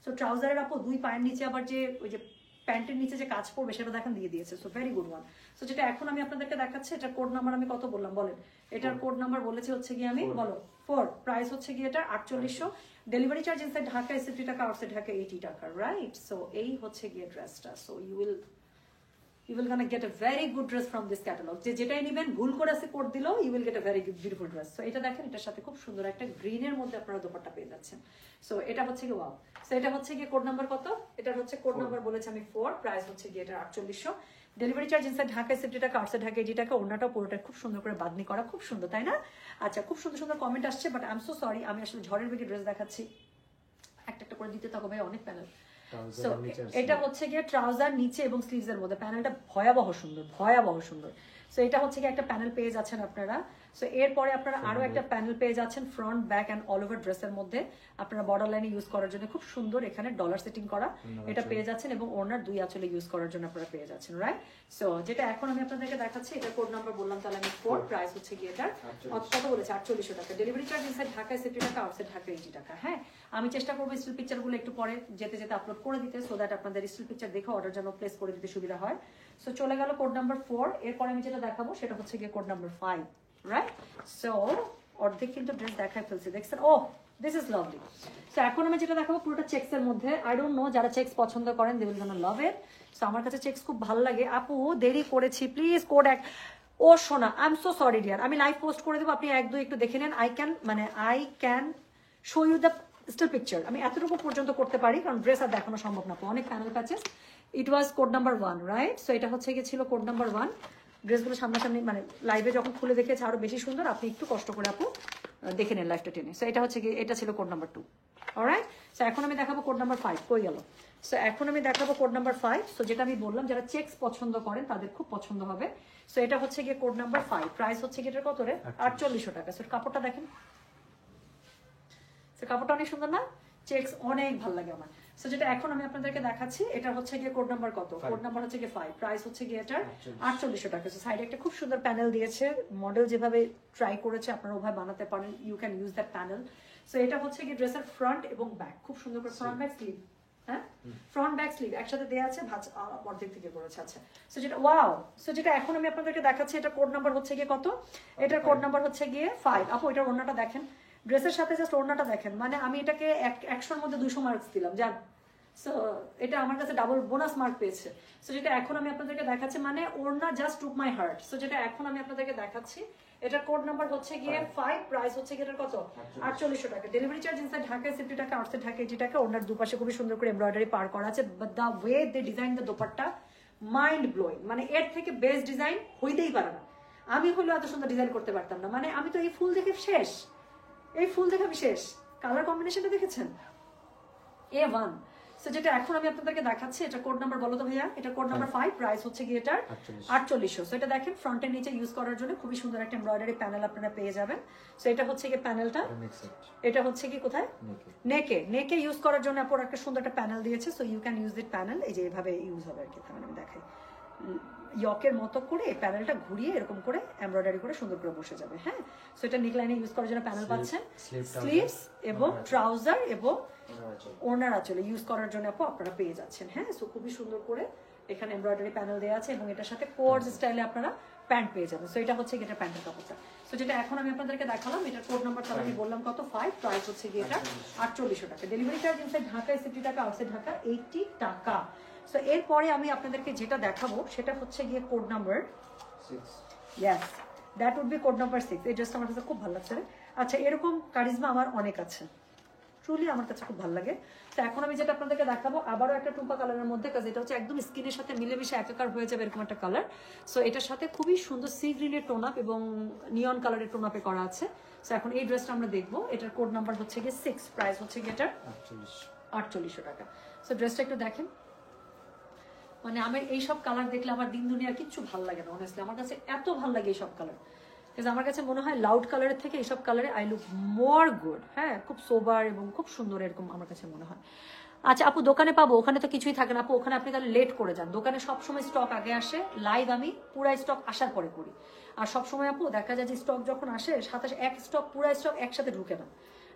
So ট্রাউজারের আপু দুই পায়ের নিচে আবার যে ওই যে প্যান্টের নিচে যে কাজ পড়বে সেটা দেখেন দিয়ে দিয়েছে। So very good one. So যেটা এখন আমি আপনাদেরকে দেখাচ্ছি, এটার কোড নাম্বার আমি কত বললাম বলেন? এটার কোড নাম্বার বলেছে হচ্ছে গিয়ে আমি, বলো 4, প্রাইস হচ্ছে গিয়ে এটা 4800, ডেলিভারি চার্জ ইনসাইড ঢাকা 60 টাকা, আউটসাইড ঢাকা 80 টাকা, রাইট? সো এই হচ্ছে গিয়ে ড্রেসটা। So you will gonna get a very good dress from this catalog. যে যেটাই নেবেন, ভুল করে আছে কোড দিলেও you will get a very beautiful dress. So এটা দেখেন, এটার সাথে খুব সুন্দর একটা গ্রিনের মধ্যে আপনারা দোপাট্টা পেয়ে যাচ্ছেন। সো এটা হচ্ছে গিয়ে ওয়াও। সো এটা হচ্ছে গিয়ে কোড নাম্বার কত, এটার হচ্ছে কোড নাম্বার বলেছে আমি 4, প্রাইস হচ্ছে গিয়ে এটা 4800, ডেলিভারি চার্জ ইনসাইড ঢাকায় 60 টাকা, আউটসাইড ঢাকা 80 টাকা। ওড়নাটাও পুরোটা খুব সুন্দর করে বাদনি করা, খুব সুন্দর, তাই না? আচ্ছা, খুব সুন্দর সুন্দর কমেন্ট আসছে, but I am so sorry, আমি আসলে ঝড়ের বেগে ড্রেস দেখাচ্ছি, একটা একটা করে দিতে থাকো ভাই, অনেক প্যানেল। সো এটা হচ্ছে গিয়ে ট্রাউজার নিচে এবং স্লিভস এর মধ্যে, প্যানেলটা ভয়াবহ সুন্দর, ভয়াবহ সুন্দর। সো এটা হচ্ছে গিয়ে একটা প্যানেল পেয়ে যাচ্ছেন আপনারা। সো এরপরে আপনারা আরো একটা প্যানেল পেয়ে যাচ্ছেন front, back end all over ড্রেসের মধ্যে, আপনারা বর্ডার লাইনে ইউজ করার জন্য খুব সুন্দর এখানে ডলার সেটিং করা এটা পেয়ে যাচ্ছেন, এবং ওনার দুই আঁচলে ইউজ করার জন্য আপনারা পেয়ে যাচ্ছেন, রাইট? সো যেটা এখন আমি আপনাদেরকে দেখাচ্ছি, এটা কোড নাম্বার বললাম তাহলে আমি 4, প্রাইস হচ্ছে গিয়ে এটার কত বলেছে 4800 টাকা, ডেলিভারি চার্জ ইনসাইড ঢাকায় 60 টাকা, আউটসাইড ঢাকা 80 টাকা। হ্যাঁ, আমি চেষ্টা করবো স্টিল পিকচারগুলো একটু পরে যেতে যেতে আপলোড করে দিতে, সো দ্যাট আপনাদের স্টিল পিকচার দেখে অর্ডার যেন প্লেস করে দিতে সুবিধা হয়। সো চলে গেল কোড নাম্বার 4। এরপরে আমি যেটা দেখাবো সেটা হচ্ছে গিয়ে কোড নাম্বার 5, রাইট? সো অর্ধেক কিন্তু ড্রেস দেখাই ফেলছি, দেখছেন? ও দিস ইজ লাভলি। সো এখন আমি যেটা দেখাবো পুরোটা চেক্স এর মধ্যে। আই ডোন্ট নো, যারা চেক্স পছন্দ করেন they will gonna love it. So আমার কাছে চেক্স খুব ভালো লাগে। আপু দেরি করেছি, প্লিজ কোড এক, ও শোনা, I am so sorry dear, আমি লাইভ পোস্ট করে দেবো, আপনি 1-2 একটু দেখে নেন। I can show you the still picture, আমি এতটুকু পর্যন্ত করতে পারি, কারণ ড্রেস আর দেখানো সম্ভব না, অনেক প্যানেল প্যাচেস। ইট ওয়াজ কোড নাম্বার 1, রাইট? সো এটা হচ্ছে গিয়ে ছিল কোড নাম্বার 1। ড্রেসগুলো সামনাসামনি মানে লাইভে যখন খুলে দেখেছে আরো বেশি সুন্দর, আপনি একটু কষ্ট করে আপু দেখে নেন লাইভটা টেনে। সো এটা হচ্ছে গিয়ে, এটা ছিল কোড নাম্বার 2। অলরাইট। সো এখন আমি দেখাবো কোড নাম্বার 5 কই গেল। সো এখন আমি দেখাবো কোড নাম্বার 5। সো যেটা আমি বললাম যারা চেকস পছন্দ করেন তাদের খুব পছন্দ হবে। সো এটা হচ্ছে গিয়ে কোড নাম্বার 5, প্রাইস হচ্ছে গিয়ে এটার কত রে, 4800 টাকা। সো কাপড়টা দেখেন, সো কাপড়টা অনেক সুন্দর না, চেকস অনেক ভালো লাগে আমার। সো যেটা এখন আমি আপনাদেরকে দেখাচ্ছি এটা হচ্ছে গিয়ে কোড নাম্বার কত, কোড নাম্বার হচ্ছে গিয়ে 5, প্রাইস হচ্ছে গিয়ে এটার 4800 টাকা। সো সাইডে একটা খুব সুন্দর প্যানেল দিয়েছে, মডেল যেভাবে ট্রাই করেছে আপনারা ওভাবে বানাতে পারেন, you can use that panel. So এটা হচ্ছে গিয়ে ড্রেসের ফ্রন্ট এবং ব্যাক, খুব সুন্দর করে ফ্রন্ট ব্যাক স্লিভ, হ্যাঁ ফ্রন্ট ব্যাক স্লিভ একসাথে দেওয়া আছে, ভাঁজ অর্ধেক থেকে করেছে। আচ্ছা, সো যেটা ওয়াও, সো যেটা এখন আমি আপনাদেরকে দেখাচ্ছি এটা কোড নাম্বার হচ্ছে গিয়ে কত, এটার কোড নাম্বার হচ্ছে গিয়ে 5। আপু এটার ওড়নাটা দেখেন, ড্রেসের সাথে জাস্ট ওড়নাটা দেখেন, মানে আমি এটাকে 100-এর মধ্যে 200 মার্কস দিলাম জান। সো এটা আমার কাছে ডাবল বোনাস মার্ক পেয়েছে। সো যেটা এখন আমি আপনাদেরকে দেখাচ্ছি, মানে ওড়না just took my heart. So যেটা এখন আমি আপনাদেরকে দেখাচ্ছি এটার কোড নাম্বার হচ্ছে গিয়ে 5, প্রাইস হচ্ছে গিয়ে এটার কত, 4800 টাকা। ডেলিভারি চার্জ ইনসাইড ঢাকায় 50 টাকা, আউটসাইড ঢাকা 80 টাকা। ওড়নার দুপাশে খুবই সুন্দর করে এমব্রয়ডারি পার করা আছে, but the way they design the dupatta mind blowing, মানে এর থেকে বেস্ট ডিজাইন হইতেই পারে না। আমি হলেও এত সুন্দর ডিজাইন করতে পারতাম না, মানে আমি তো এই ফুল দেখে শেষ, এই ফুল দেখে আমি শেষ। কালার কম্বিনেশনটা দেখেছেন, A1। সো যেটা এখন আমি আপনাদেরকে দেখাচ্ছি এটা কোড নাম্বার বলো তো ভাইয়া, এটা কোড নাম্বার 5, প্রাইস হচ্ছে গিয়ে এটার 4800। সো এটা দেখেন ফ্রন্টের নিচে ইউজ করার জন্য খুবই সুন্দর একটা এমব্রয়ডারি প্যানেল আপনারা পেয়ে যাবেন। সো এটা হচ্ছে গিয়ে প্যানেলটা, এটা হচ্ছে কি কোথায়, নেকে, নেকে ইউজ করার জন্য আপনার একটা সুন্দর একটা প্যানেল দিয়েছে। So you can use this panel, এই যে এভাবে ইউজ হবে আর কি, মানে আমি দেখাই ইয়কের মতো করে প্যানেলটা ঘুরিয়ে এরকম করে এমব্রয়ডারি করে সুন্দর করে বসে যাবে। হ্যাঁ, সো এটা নেকলাইনে ইউজ করার জন্য প্যানেল পাচ্ছেন, স্লিভস এবং ট্রাউজার এবং ওড়নার আঁচলে ইউজ করার জন্য আপনারা পেয়ে যাচ্ছেন। হ্যাঁ, সো খুবই সুন্দর করে এখানে এমব্রয়ডারি প্যানেল দেওয়া আছে এবং এটার সাথে কোয়ার্স স্টাইলে আপনারা প্যান্ট পেয়ে যাবেন। সো এটা হচ্ছে এটা প্যান্টের কাপড়টা। সো যেটা এখন আমি আপনাদেরকে দেখালাম এটার কোড নাম্বার তাহলে আমি বললাম কত, 5, প্রাইস হচ্ছে গিয়ে এটা 4800 টাকা। ডেলিভারি চার্জ ইনসাইড ঢাকায় 60 টাকা, আউটসাইড ঢাকা 80 টাকা। সো এরপরে আমি আপনাদেরকে যেটা দেখাবো সেটা হচ্ছে গিয়ে code number 6। Yes, that would be code number 6। এই ড্রেসটা আমার কাছে খুব ভালো লাগছে। আচ্ছা, এরকম কারিজমা আমার অনেক আছে, ট্রুলি আমার কাছে খুব ভালো লাগে। তো এখন আমি যেটা আপনাদেরকে দেখাবো আবারও একটা টুম্পা কালারের মধ্যে, কাজ এটা হচ্ছে একদম স্কিনের সাথে মিলেমিশে একাকার হয়ে যাবে এরকম একটা কালার। সো এটার সাথে খুবই সুন্দর সি গ্রিনের টোন আপ এবং নিয়ন কালারের টোন আপে করা আছে। সো এখন এই ড্রেসটা আমরা দেখবো, এটার কোড নাম্বার হচ্ছে গিয়ে 6, প্রাইস হচ্ছে গিয়ে এটার 4800 টাকা। সো ড্রেসটা একটু দেখেন, মানে আমার এইসব কালার দেখলে আমার দিন দুনিয়ার কিচ্ছু ভালো লাগে না, অনেস্টলি আমার কাছে এত ভালো লাগে এইসব কালার। বিকজ আমার কাছে মনে হয় লাউড কালারের থেকে এইসব কালারে আই লুক মোর গুড। হ্যাঁ, খুব সোবার এবং খুব সুন্দর এরকম আমার কাছে মনে হয়। আচ্ছা আপু, দোকানে পাবো? ওখানে তো কিছুই থাকে না আপু, ওখানে আপনি তাহলে লেট করে যান। দোকানে সবসময় স্টক আগে আসে, লাইভ আমি পুরা স্টক আসার পরে করি। আর সবসময় আপু দেখা যায় যে স্টক যখন আসে সাথে এক স্টক পুরা স্টক একসাথে ঢুকে না,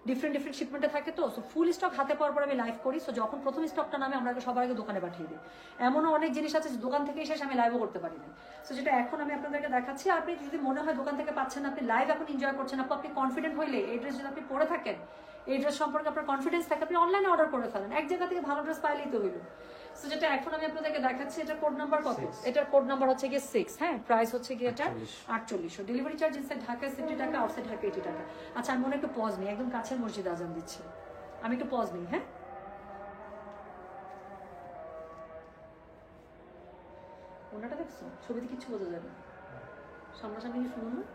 ডিফারেন্ট ডিফারেন্ট শিপমেন্টে থাকে। তো সো ফুল স্টক হাতে পাওয়ার পর আমি লাইভ করি। সো যখন প্রথম স্টকটা নামে আমরা সবার আগে দোকানে পাঠিয়ে দিই। এমনও অনেক জিনিস আছে দোকান থেকে এসে আমি লাইভও করতে পারি না। সো যেটা এখন আমি আপনাদেরকে দেখাচ্ছি, আপনি যদি মনে হয় দোকান থেকে পাচ্ছেন, আপনি লাইভ এখন এনজয় করছেন, আপনি কনফিডেন্ট হইলে এই ড্রেস যদি আপনি পরে থাকেন, এই ড্রেস সম্পর্কে আপনার কনফিডেন্স থাকে, আপনি অনলাইনে অর্ডার করে ফেলেন, এক জায়গা থেকে ভালো ড্রেস পাইলেই তো হইলো। সো যেটা এখন আমি আপনাদেরকে দেখাচ্ছি এটার কোড নাম্বার কত, এটার কোড নাম্বার হচ্ছে গিয়ে 6। হ্যাঁ, প্রাইস হচ্ছে গিয়ে এটা 4800। ডেলিভারি চার্জ ইনসাইড ঢাকায় 60 টাকা, আউটসাইড ঢাকা 80 টাকা। আচ্ছা, আমি মনে একটু পজ নিই, একদম কাছের মসজিদ আজান দিচ্ছে, আমি একটু পজ নিই। হ্যাঁ, ওনাটা দেখছো, ছবিতে কিচ্ছু বোঝা যাবে, সামনাসামনি কি শুনুন না।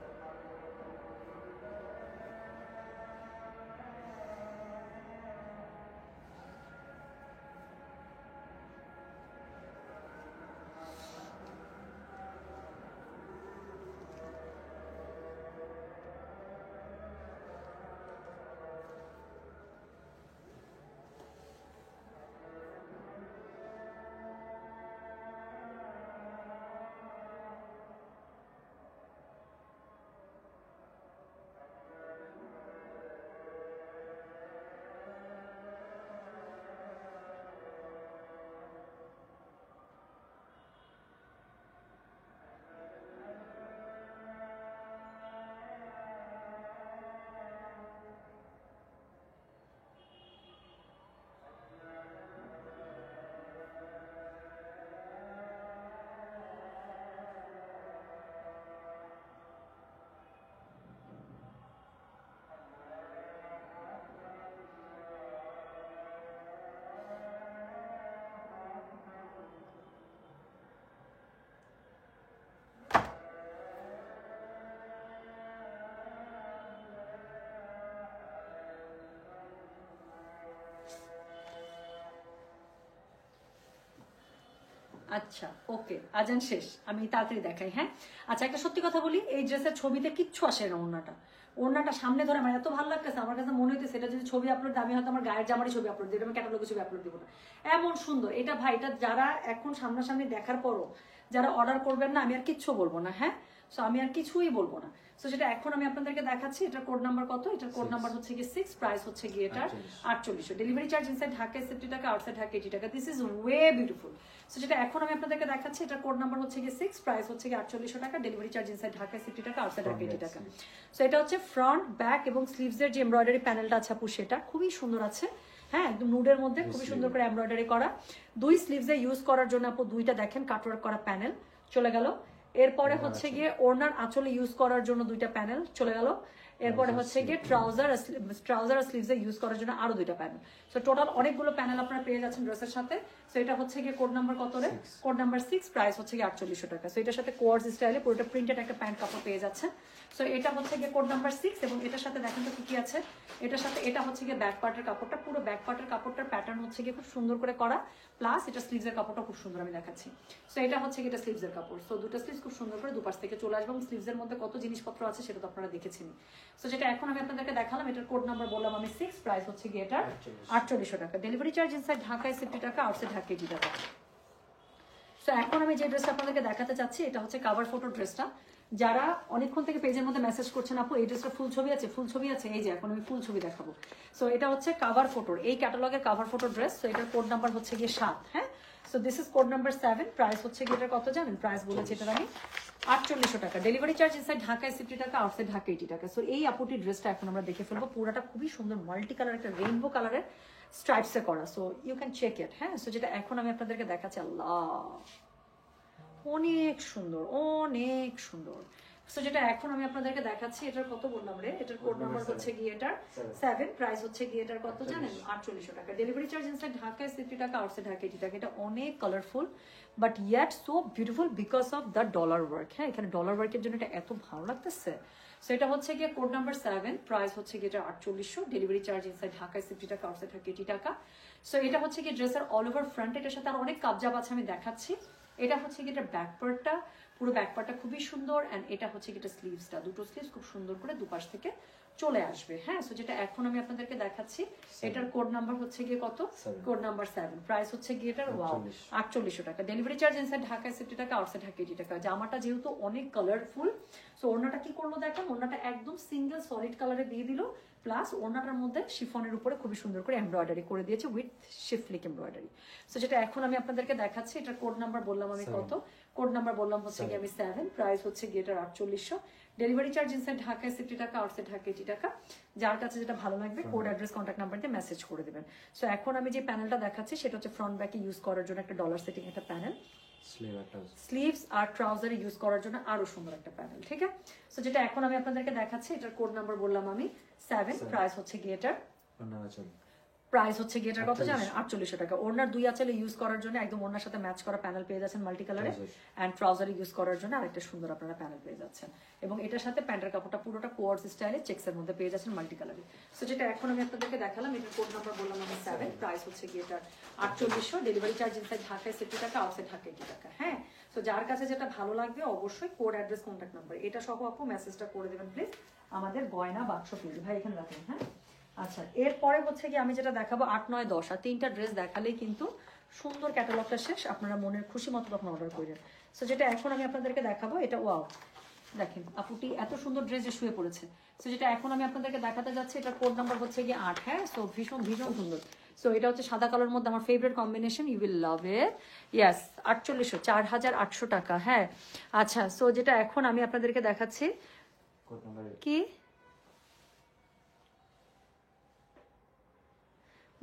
আচ্ছা ওকে, আজান শেষ, আমি তাড়াতাড়ি দেখাই। হ্যাঁ আচ্ছা, একটা সত্যি কথা বলি, এই ড্রেসের ছবিতে কিচ্ছু আসে না। ওড়নাটা সামনে ধরে আমার এত ভালো লাগতেছে, আমার কাছে মনে হইতেছে এটা যদি ছবি আপলোড, আমি হয়তো আমার গায়ের জামারই ছবি আপলোড দিই, আমি ক্যাটালগের ছবি আপলোড দিব না, এমন সুন্দর এটা ভাই। এটা যারা এখন সামনাসামনি দেখার পরও যারা অর্ডার করবেন না, আমি আর কিচ্ছু বলবো না। হ্যাঁ সো আমি আর কিছুই বলবো না। সো যেটা এখন আমি আপনাদেরকে দেখাচ্ছি, এটার কোড নাম্বার কত? এটার কোড নাম্বার হচ্ছে গিয়ে 6, প্রাইস হচ্ছে গিয়ে এটার 4800। ডেলিভারি চার্জ ইনসাইড ঢাকা 70 টাকা, আউটসাইড ঢাকা 80 টাকা। This is way beautiful. So যেটা এখন আমি আপনাদেরকে দেখাচ্ছি, এটার কোড নাম্বার হচ্ছে গিয়ে 6, প্রাইস হচ্ছে গিয়ে 4800 টাকা, ডেলিভারি চার্জ ইনসাইড ঢাকা 70 টাকা, আউটসাইড ঢাকা 80 টাকা। সো এটা হচ্ছে ফ্রন্ট, ব্যাক এবং স্লিভসের যে এমব্রয়ডারি প্যানেলটা আছে আপু, সেটা খুবই সুন্দর আছে। হ্যাঁ একদম নুডের মধ্যে খুবই সুন্দর করে এমব্রয়ডারি করা। দুই স্লিভসে ইউজ করার জন্য আপু দুইটা দেখেন কাটওয়ার্ক করা প্যানেল চলে গেল। এরপরে হচ্ছে গিয়ে ওড়নার আঁচলে ইউজ করার জন্য দুইটা প্যানেল চলে গেল। এরপরে হচ্ছে গিয়ে ট্রাউজার আর স্লিভসে ইউজ করার জন্য আরো দুইটা প্যানেল। সো টোটাল অনেকগুলো প্যানেল আপনারা পেয়ে যাচ্ছেন ড্রেসের সাথে। সো এটা হচ্ছে গিয়ে কোড নাম্বার কত রে? কোড নাম্বার 6, প্রাইস হচ্ছে গিয়ে 4800 টাকা। সো এটার সাথে কোয়ার্স স্টাইলে পুরোটা প্রিন্টেড একটা প্যান্ট কাপড় পেয়ে যাচ্ছে। সো এটা হচ্ছে গিয়ে কোড নাম্বার 6 এবং এটার সাথে দেখেন তো কি কি আছে। এটার সাথে এটা হচ্ছে গিয়ে ব্যাক পার্টের কাপড়টা, পুরো ব্যাক পার্টের কাপড়টার প্যাটার্ন হচ্ছে গিয়ে খুব সুন্দর করে করা, প্লাস এটা স্লিভসের কাপড়টা খুব সুন্দর আমি দেখাচ্ছি। সো এটা হচ্ছে গিয়ে এটা স্লিভসের কাপড়। সো দুটো স্লিভস খুব সুন্দর করে দুপাশ থেকে চলে আসবে এবং স্লিভসের মধ্যে কত জিনিসপত্র আছে সেটা তো আপনারা দেখেছেন। সো যেটা এখন আমি আপনাদেরকে দেখালাম, এটার কোড নাম্বার বললাম আমি 6, প্রাইস হচ্ছে গিয়ে এটা 4800 টাকা, ডেলিভারি চার্জ ইনসাইড ঢাকায় 70 টাকা, আউটসাইড ঢাকা 80 টাকা। সো এখন আমি যে ড্রেসটা আপনাদেরকে দেখাতে চাচ্ছি, এটা হচ্ছে কাভার ফটো ড্রেসটা। যারা অনেকক্ষণ থেকে পেজের মধ্যে মেসেজ করছেন আপু এই ড্রেসটা ফুল ছবি আছে, ফুল ছবি আছে, এই যে এখন আমি ফুল ছবি দেখাবো। সো এটা হচ্ছে কাভার ফটোর, এই ক্যাটালগের কাভার ফটো ড্রেস। সো এটার কোড নাম্বার হচ্ছে গিয়ে 7। হ্যাঁ so this is code number 7, price হচ্ছে গিয়ে এটার কত জানেন? প্রাইস বলেছি এটার আমি 4800 টাকা, ডেলিভারি চার্জ ইনসাইড ঢাকায় 70 টাকা, আউটসাইড ঢাকা 80 টাকা। সো এই আপুটির ড্রেসটা এখন আমরা দেখে ফেলবো। পুরোটা খুবই সুন্দর মাল্টি কালার, একটা রেইনবো কালারের স্ট্রাইপসে করা। So you can check it. হ্যাঁ সো যেটা এখন আমি আপনাদেরকে দেখাচ্ছি, আল্লাহ অনেক সুন্দর, অনেক সুন্দর। সো যেটা এখন আমি আপনাদেরকে দেখাচ্ছি, এটার কত বললাম রে? এটার কোড নাম্বার হচ্ছে গিয়ে এটার 7, প্রাইস হচ্ছে গিয়ে এটার কত জানেন? 4800 টাকা, ডেলিভারি চার্জ ইনসাইড ঢাকায় 70 টাকা, আউটসাইড ঢাকা 80 টাকা। এটা অনেক colourful but yet so beautiful because of the dollar work. হ্যাঁ এখানে ডলার ওয়ার্কের জন্য এটা এত ভালো লাগতেছে। সো এটা হচ্ছে গিয়ে কোড নাম্বার 7, প্রাইস হচ্ছে গিয়ে এটা 4800, ডেলিভারি চার্জ ইনসাইড ঢাকায় 70 টাকা, আউটসাইড ঢাকা 80 টাকা। সো এটা হচ্ছে গিয়ে ড্রেসের অল ওভার ফ্রন্ট, এটার সাথে আর অনেক কাবজাব আছে আমি দেখাচ্ছি। এটা হচ্ছে কি এটা ব্যাক পার্টটা, পুরো ব্যাক পার্টটা খুবই সুন্দর। এন্ড এটা হচ্ছে কি এটা স্লিভসটা, দুটো স্লিভস খুব সুন্দর করে দুপাশ থেকে চলে আসবে। হ্যাঁ সো যেটা এখন আমি আপনাদেরকে দেখাচ্ছি, এটার কোড নাম্বার হচ্ছে গিয়ে কত? কোড নাম্বার 7, প্রাইস হচ্ছে গিয়ে এটার 4800 টাকা, ডেলিভারি চার্জ ইনসাইড ঢাকায় 70 টাকা, আউটসাইড ঢাকা 80 টাকা। জামাটা যেহেতু অনেক কালারফুল, সো ওড়নাটা কি করলো দেখেন, ওড়নাটা একদম সিঙ্গেল সলিড কালারে দিয়ে দিল, প্লাস ওড়নাটার মধ্যে শিফনের উপরে খুবই সুন্দর করে এমব্রয়ডারি করে দিয়েছে উইথ শিফলিক এমব্রয়ডারি। সো যেটা এখন আমি আপনাদেরকে দেখাচ্ছি, এটার কোড নাম্বার বললাম আমি কত? কোড নাম্বার বললাম হচ্ছে গিয়ে আমি 7, প্রাইস হচ্ছে গিয়ে এটার 4800, ডেলিভারি চার্জ ইনসাইড ঢাকায় 70 টাকা, আউটসাইড ঢাকা 80 টাকা। যার কাছে যেটা ভালো লাগবে কোড অ্যাড্রেস কন্ট্যাক্ট নাম্বার দিয়ে মেসেজ করে দেবেন। সো এখন আমি যে প্যানেলটা দেখাচ্ছি সেটা হচ্ছে ফ্রন্ট ব্যাকে ইউজ করার জন্য একটা ডলার সেটিং একটা প্যানেল, স্লিভস আর ট্রাউজারে ইউজ করার জন্য আরো সুন্দর একটা প্যানেল। ঠিক আছে সো যেটা এখন আমি আপনাদেরকে দেখাচ্ছি, এটার কোড নাম্বার বললাম আমি 7, প্রাইস হচ্ছে গিয়ে এটার প্রাইস হচ্ছে গিয়ে এটার কত জানেন? 4800 টাকা। ওড়নার দুই আঁচলে ইউজ করার জন্য একদম ওড়নার সাথে ম্যাচ করা প্যানেল পেয়ে যাচ্ছেন মাল্টি কালারে, এন্ড ট্রাউজারে ইউজ করার জন্য আরেকটা সুন্দর আপনারা প্যানেল পেয়ে যাচ্ছেন। এবং এটার সাথে প্যান্টের কাপড়টা পুরোটা কোয়ার্স স্টাইলে চেক্সের মধ্যে পেয়ে যাচ্ছেন মাল্টি কালারে। সো যেটা এখন আমি আপনাদেরকে দেখালাম, এটার কোড নাম্বার বললাম আমি 7, প্রাইস হচ্ছে গিয়ে এটার 4800, ডেলিভারি চার্জ ইনসাইড ঢাকায় 70 টাকা, আউটসাইড ঢাকা 80 টাকা। হ্যাঁ সো যার কাছে যেটা ভালো লাগবে অবশ্যই কোড অ্যাড্রেস কন্ট্যাক্ট নাম্বার এটা সহ আপু মেসেজটা করে দেবেন প্লিজ আমাদের গয়না বাক্স পেজ। ভাই এখানে রাখেন। হ্যাঁ আচ্ছা এরপরে হচ্ছে কি আমি যেটা দেখাবো 8, 9, 10 আর 3টা ড্রেস দেখালেই কিন্তু সুন্দর ক্যাটালগটা শেষ, আপনারা মনের খুশি মতো তখন অর্ডার করবেন। সো যেটা এখন আমি আপনাদেরকে দেখাবো, এটা ওয়াও দেখেন আপুটি এত সুন্দর ড্রেস যে শুয়ে পড়েছে। সো যেটা এখন আমি আপনাদেরকে দেখাতে যাচ্ছি, এটা কোড নাম্বার হচ্ছে গিয়ে 8। হ্যাঁ সো ভীষণ ভীষণ সুন্দর। সো এটা হচ্ছে সাদা কালার মধ্যে আমার favourite combination, you will love it. Yes 4800, 4800 টাকা। হ্যাঁ আচ্ছা সো যেটা এখন আমি আপনাদেরকে দেখাচ্ছি কি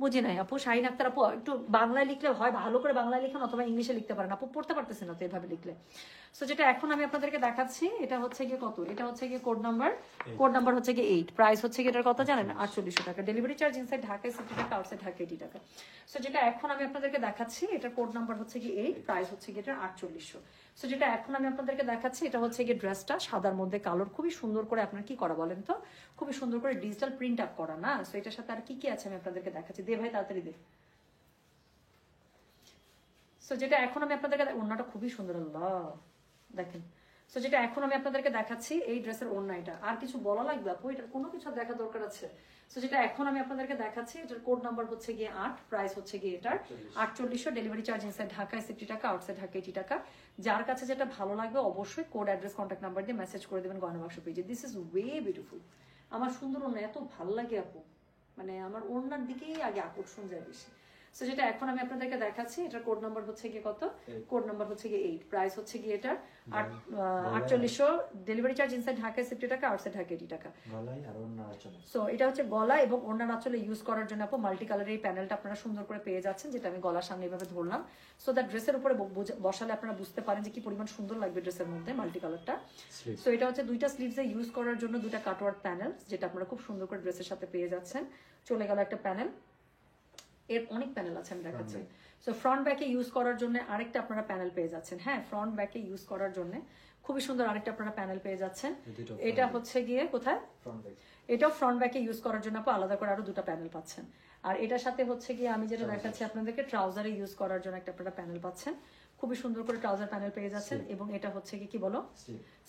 বুঝি নাই আপু, শাহিন আক্তার আপু একটু বাংলায় লিখলে হয়, ভালো করে বাংলায় লিখেন অথবা ইংলিশে লিখতে পারেন আপু, পড়তে পারতেছেন না তো এভাবে লিখলে। সো যেটা এখন আমি আপনাদেরকে দেখাচ্ছি, এটা হচ্ছে গিয়ে কত? এটা হচ্ছে গিয়ে কোড নাম্বার হচ্ছে গিয়ে 8, প্রাইস হচ্ছে গিয়ে এটার কত জানেন? 4800 টাকা, ডেলিভারি চার্জ ইনসাইড ঢাকায় 70 টাকা, আউটসাইড ঢাকা 80 টাকা। সো যেটা এখন আমি আপনাদেরকে দেখাচ্ছি, এটার কোড নাম্বার হচ্ছে গিয়ে 8, প্রাইস হচ্ছে গিয়ে এটার 4800। সো যেটা এখন আমি আপনাদেরকে দেখাচ্ছি, এটা হচ্ছে গিয়ে ড্রেসটা সাদার মধ্যে কালোর, খুবই সুন্দর করে আপনার কি করা বলেন তো, খুবই সুন্দর করে ডিজিটাল প্রিন্ট আপ করা না। সো এটার সাথে আর কি কি আছে আমি আপনাদেরকে দেখাচ্ছি, দে ভাই তাড়াতাড়ি দে। সো যেটা এখন আমি আপনাদেরকে ওড়নাটা খুবই সুন্দর, আল্লাহ দেখেন। সো যেটা এখন আমি আপনাদেরকে দেখাচ্ছি এই ড্রেসের ওড়না, এটা আর কিছু বলা লাগবে আপু, এটার কোনো কিছু দেখা দরকার আছে? সো যেটা এখন আমি আপনাদেরকে দেখাচ্ছি, এটার কোড নাম্বার হচ্ছে গিয়ে 8, প্রাইস হচ্ছে গিয়ে এটার 4800, ডেলিভারি চার্জ ইনসাইড ঢাকায় 60 টাকা, আউটসাইড ঢাকা 80 টাকা। যার কাছে যেটা ভালো লাগবে অবশ্যই কোড, অ্যাড্রেস, কন্ট্যাক্ট নাম্বার দিয়ে মেসেজ করে দেবেন গয়না বাক্স পেজে। This is way beautiful. আমার সুন্দর ওড়না এত ভালো লাগে আপু, মানে আমার ওড়নার দিকেই আগে আকর্ষণ যায় বেশি। সো যেটা এখন আমি আপনাদেরকে দেখাচ্ছি, এটার কোড নাম্বার হচ্ছে গিয়ে কত? কোড নাম্বার হচ্ছে গিয়ে 8, প্রাইস হচ্ছে গিয়ে এটার 4800, ডেলিভারি চার্জ ইনসাইড ঢাকায় 60 টাকা, আউটসাইড ঢাকা 80 টাকা। সো এটা হচ্ছে গলা এবং ওড়নার আঁচলে ইউজ করার জন্য আপু মাল্টি কালারের এই প্যানেলটা আপনারা সুন্দর করে পেয়ে যাচ্ছেন, যেটা আমি গলার সামনে এভাবে ধরলাম। সো দ্যাট ড্রেসের উপরে বসালে আপনারা বুঝতে পারেন যে কি পরিমাণ সুন্দর লাগবে ড্রেসের মধ্যে মাল্টি কালারটা। সো এটা হচ্ছে দুইটা স্লিভসে ইউজ করার জন্য দুইটা কাটওয়ার্ক প্যানেল, যেটা আপনারা খুব সুন্দর করে ড্রেসের সাথে পেয়ে যাচ্ছেন। চলে গেল একটা প্যানেল, এর অনেক প্যানেল আছে আমি দেখাচ্ছি। সো ফ্রন্ট ব্যাকে ইউজ করার জন্য আরেকটা আপনারা প্যানেল পেয়ে যাচ্ছেন। হ্যাঁ, ফ্রন্ট ব্যাকে ইউজ করার জন্য খুবই সুন্দর আরেকটা আপনারা প্যানেল পেয়ে যাচ্ছেন। এটা হচ্ছে গিয়ে কোথায়, এটাও ফ্রন্ট ব্যাকে ইউজ করার জন্য আপনি আলাদা করে আরো দুটো প্যানেল পাচ্ছেন। আর এটার সাথে হচ্ছে গিয়ে আমি যেটা দেখাচ্ছি আপনাদেরকে, ট্রাউজারে ইউজ করার জন্য একটা আপনারা প্যানেল পাচ্ছেন, খুবই সুন্দর করে ট্রাউজার প্যানেল পেয়ে যাচ্ছেন। এবং এটা হচ্ছে কি বলো,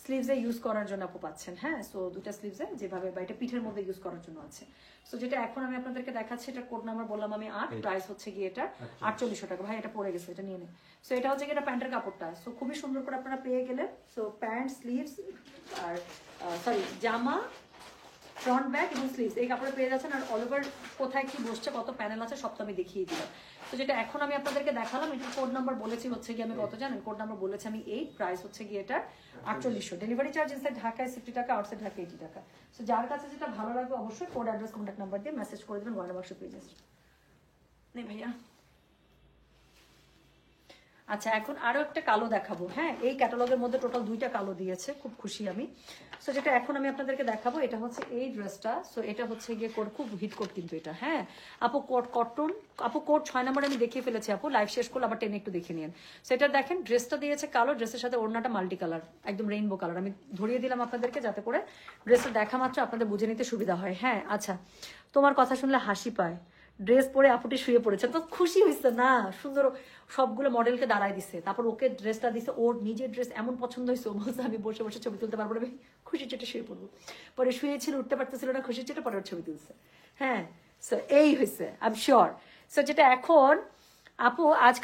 স্লিভসে ইউজ করার জন্য আপু পাচ্ছেন। হ্যাঁ, সো দুটা স্লিভসে যেভাবে, বা এটা পিঠের মধ্যে ইউজ করার জন্য আছে। সো যেটা এখন আমি আপনাদেরকে দেখাচ্ছি, এটা কোড নাম্বার বললাম আমি 8, প্রাইস হচ্ছে গিয়ে এটা 4800 টাকা। ভাই এটা পড়ে গেছে, এটা নিয়ে নেই। সো এটা হচ্ছে এটা প্যান্টের কাপড়টা, সো খুবই সুন্দর করে আপনারা পেয়ে গেলেন। সো প্যান্ট, স্লিভস আর সরি জামা, ফ্রন্ট ব্যাক এবং স্লিভস এই কাপড়ে পেয়ে যাচ্ছেন। আর অল ওভার কোথায় কি বসছে, কত প্যানেল আছে সব তো আমি দেখিয়ে দিলাম। তো যেটা এখন আমি আপনাদেরকে দেখালাম, এটা কোড নাম্বার বলেছি হচ্ছে গিয়ে আমি কত জানেন, কোড নাম্বার বলেছি আমি 8, প্রাইস হচ্ছে গিয়ে এটা 4800, ডেলিভারি চার্জ ইনসাইড ঢাকায় 60 টাকা, আউটসাইড ঢাকা 80 টাকা। সো যার কাছে যেটা ভালো লাগবে অবশ্যই কোড, অ্যাড্রেস, কন্ট্যাক্ট নাম্বার দিয়ে মেসেজ করে দেবেন গয়না বাক্স পেজে। নেই ভাইয়া। আচ্ছা, এখন আরো একটা কালো দেখাবো। হ্যাঁ, এই ক্যাটালগের মধ্যে টোটাল 2টা কালো দিয়েছে, খুব খুশি আমি। সো যেটা এখন আমি আপনাদেরকে দেখাবো, এটা হচ্ছে এই ড্রেসটা। সো এটা হচ্ছে গিয়ে কোট, খুব হিট কোট কিন্তু এটা। হ্যাঁ আপু, কোট কটন, আপু কোট 6 নম্বর আমি দেখিয়ে ফেলেছি আপু, লাইভ শেষ করলে আবার 10 একটু দেখে নিন। সো এটা দেখেন, ড্রেসটা দিয়েছে কালো, ড্রেসের সাথে ওড়নাটা মাল্টি কালার, একদম রেইনবো কালার। আমি ধরিয়ে দিলাম আপনাদেরকে যাতে করে ড্রেসটা দেখা মাত্র আপনাদের বুঝে নিতে সুবিধা হয়। হ্যাঁ আচ্ছা, তোমার কথা শুনলে হাসি পায়, ড্রেস পরে আপুটি শুয়ে পড়েছে, তো খুশি হয়েছে না? সুন্দর সবগুলো মডেলকে দাঁড়ায় দিছে, তারপর ওকে ড্রেসটা দিছে, ওর নিজের ড্রেস এমন পছন্দ হয়েছে, ও বলছে আমি বসে বসে ছবি তুলতে পারবো না, আমি খুশি চেটে শুয়ে পড়বো। পরে শুয়েছিল, উঠতে পারতেছিল না, খুশি চেটে পরে ওর ছবি তুলছে। হ্যাঁ, সো এই হয়েছে, আই এম শিওর। সো যেটা এখন আপু, আজ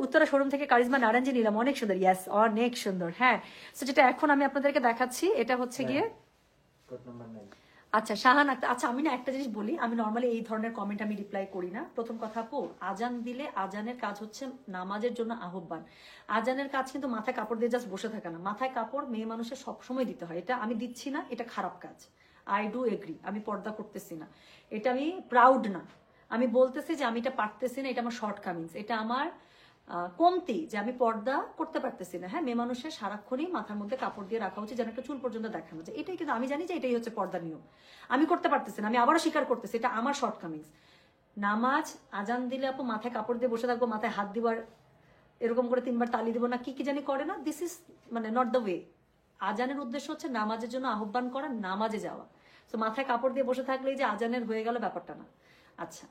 উত্তরা শোরুম থেকে কারিজমা নারায়ণজি নিলাম, অনেক সুন্দর। ইয়াস, অনেক সুন্দর। হ্যাঁ, সো যেটা এখন আমি আপনাদেরকে দেখাচ্ছি, এটা হচ্ছে গিয়ে আচ্ছা শাহান আক্তার। আচ্ছা আমি না একটা জিনিস বলি, আমি নর্মালি এই ধরনের কমেন্ট আমি রিপ্লাই করি না। প্রথম কথা আপু, আজান দিলে আজানের কাজ হচ্ছে নামাজের জন্য আহ্বান। আজানের কাজ কিন্তু মাথায় কাপড় দিয়ে জাস্ট বসে থাকা না, মাথায় কাপড় মেয়ে মানুষের সবসময় দিতে হয়। এটা আমি দিচ্ছি না, এটা খারাপ কাজ, আই ডু এগ্রি। আমি পর্দা করতেছি না, এটা আমি প্রাউড না, আমি বলতেছি যে আমি এটা পারতেছি না, এটা আমার শর্টকামিংস, এটা আমার কমতি যে আমি পর্দা করতে পারতেছি না। হ্যাঁ, মেয়ে মানুষের সারাক্ষণই মাথার মধ্যে কাপড় দিয়ে রাখা উচিত, যেন একটা চুল পর্যন্ত দেখানো যায়। এটাই কিন্তু আমি জানি যে এটাই হচ্ছে পর্দা নিয়ম। আমি করতে পারতেছি না, আমি আবারও স্বীকার করতেছি, এটা আমার শর্টকামিংস। নামাজ আজান দিলে আপু মাথায় কাপড় দিয়ে বসে থাকবো, মাথায় হাত দিবার, এরকম করে 3বার তালি দিব না, কি কি জানি করে না, দিস ইজ মানে নট দ্য ওয়ে। আজানের উদ্দেশ্য হচ্ছে নামাজের জন্য আহ্বান করা, নামাজে যাওয়া। তো মাথায় কাপড় দিয়ে বসে থাকলেই যে আজানের হয়ে গেল ব্যাপারটা না। আচ্ছা,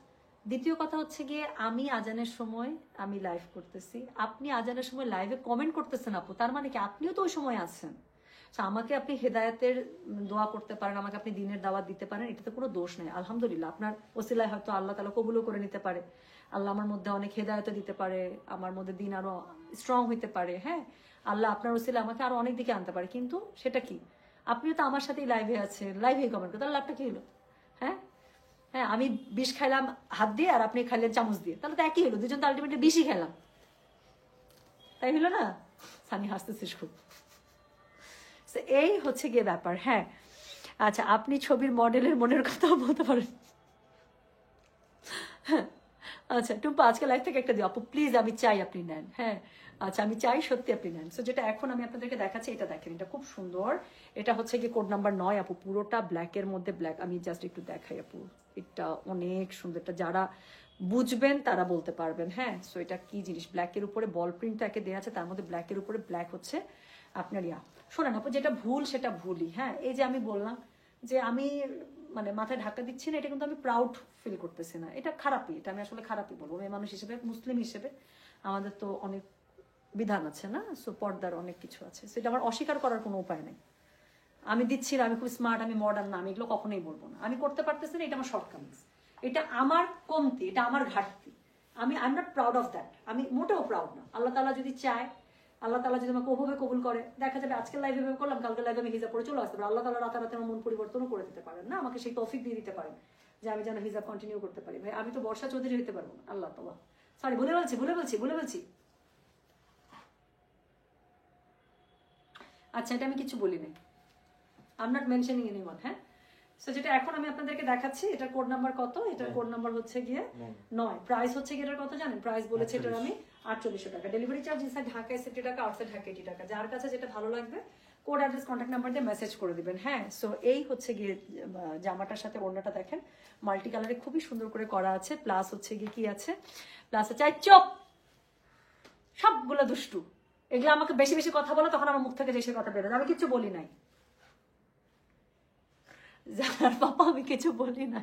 দ্বিতীয় কথা হচ্ছে গিয়ে, আমি আজানের সময় আমি লাইভ করতেছি, আপনি আজানের সময় লাইভে কমেন্ট করতেছেন আপু, তার মানে কি আপনিও তো ওই সময় আছেন। আমাকে আপনি হেদায়েতের দোয়া করতে পারেন, আমাকে আপনি দিনের দাওয়াত দিতে পারেন, এটাতে কোনো দোষ নেই। আলহামদুলিল্লাহ, আপনার ওসিলায় হয়তো আল্লাহ তাআলা কবুলও করে নিতে পারে, আল্লাহ আমার মধ্যে অনেক হেদায়েত দিতে পারে, আমার মধ্যে দিন আরো স্ট্রং হইতে পারে। হ্যাঁ, আল্লাহ আপনার ওসিলায় আমাকে আরো অনেক দিকে আনতে পারে, কিন্তু সেটা কি, আপনিও তো আমার সাথেই লাইভে আছেন, লাইভে কমেন্ট করেন, তাহলে লাভটা কি হলো? হ্যাঁ হ্যাঁ, আমি বিষ খাইলাম হাত দিয়ে আর আপনি খাইলেন চামচ দিয়ে, তাহলে তো একই হলো, দুজন তো আলটিমেটলি বিষই খেলাম, তাই হলো না? সানি হাসতেছিস খুব। এই হচ্ছে গিয়ে ব্যাপার। হ্যাঁ আচ্ছা, আপনি ছবির মডেলের মনের কথাও বলতে পারেন। আচ্ছা টুম্পা, আজকে লাইফ থেকে একটা দিও আপু প্লিজ, আমি চাই আপনি নেন। হ্যাঁ আচ্ছা, আমি চাই সত্যি আপনি নেন। সো যেটা এখন আমি আপনাদেরকে দেখাচ্ছি, এটা দেখেন, এটা খুব সুন্দর। এটা হচ্ছে কি কোড নাম্বার 9 আপু, পুরোটা ব্ল্যাকের মধ্যে ব্ল্যাক। আমি জাস্ট একটু দেখাই আপু, এটা অনেক সুন্দর, এটা যারা বুঝবেন তারা বলতে পারবেন। হ্যাঁ, সো এটা কি জিনিস, ব্ল্যাকের উপরে বল প্রিন্ট একে দেওয়া আছে, তার মধ্যে ব্ল্যাকের উপরে ব্ল্যাক হচ্ছে আপনার শোনেন আপু, যেটা ভুল সেটা ভুলই। হ্যাঁ, এই যে আমি বললাম যে আমি মানে মাথায় ঢাকা দিচ্ছি না, এটা কিন্তু আমি প্রাউড ফিল করতেছি না, এটা খারাপই, এটা আমি আসলে খারাপই বলবো মেয়ে মানুষ হিসেবে, মুসলিম হিসেবে। আমাদের তো অনেক বিধান আছে না, সো পর্দার অনেক কিছু আছে, সেটা আমার অস্বীকার করার কোনো উপায় নেই। আমি দিচ্ছি না, আমি খুব স্মার্ট, আমি মডার্ন না, আমি এগুলো কখনোই বলবো না। আমি করতে পারতেছি না, এটা আমার শর্টকামিংস, এটা আমার কমতি, এটা আমার ঘাটতি। I am not proud of that, আমি মোটেও প্রাউড না। আল্লাহ তাআলা যদি চায়, আল্লাহ তাআলা যদি আমাকে ওভাবে কবুল করে, দেখা যাবে আজকে লাইভে ভেবে করলাম, কালকে লাইভে আমি হিজাব পরে চলে আসতে পারি। আল্লাহ তাআলা রাতারাতি আমার মন পরিবর্তনও করে দিতে পারেন না, আমাকে সেই তৌফিক দিয়ে দিতে পারেন যে আমি যেন হিজাব কন্টিনিউ করতে পারি। ভাই আমি তো বর্ষা চৌধুরী হইতে পারবো না, আল্লাহ তাআলা সরি, ভুলে বলছি। আচ্ছা, এটা আমি কিছু বলি নাই, I am not mentioning anyone. হ্যাঁ, সো যেটা এখন আমি আপনাদেরকে দেখাচ্ছি, এটার কোড নাম্বার কত? এটার কোড নাম্বার হচ্ছে গিয়ে 9। প্রাইস হচ্ছে গিয়ে এটার কত জানেন? প্রাইস বলেছে এটার আমি 4800 টাকা। ডেলিভারি চার্জ ইনসাইড ঢাকা 60 টাকা, আউটসাইড ঢাকা 80 টাকা। যার কাছে যেটা ভালো লাগবে কোড, অ্যাড্রেস, কন্ট্যাক্ট নাম্বার দিয়ে মেসেজ করে দিবেন। হ্যাঁ, সো এই হচ্ছে গিয়ে জামাটার সাথে ওড়নাটা দেখেন মাল্টি কালারে খুবই সুন্দর করে করা আছে। প্লাস হচ্ছে গিয়ে কি আছে, প্লাস হচ্ছে চপ, সবগুলো দুষ্টু। এগুলো আমাকে বেশি বেশি কথা বলে, তখন আমার মুখ থেকে যে সে কথা বেরোয়, আমি কিছু বলি নাই। জারার পাপা, আমি কিছু বলি না।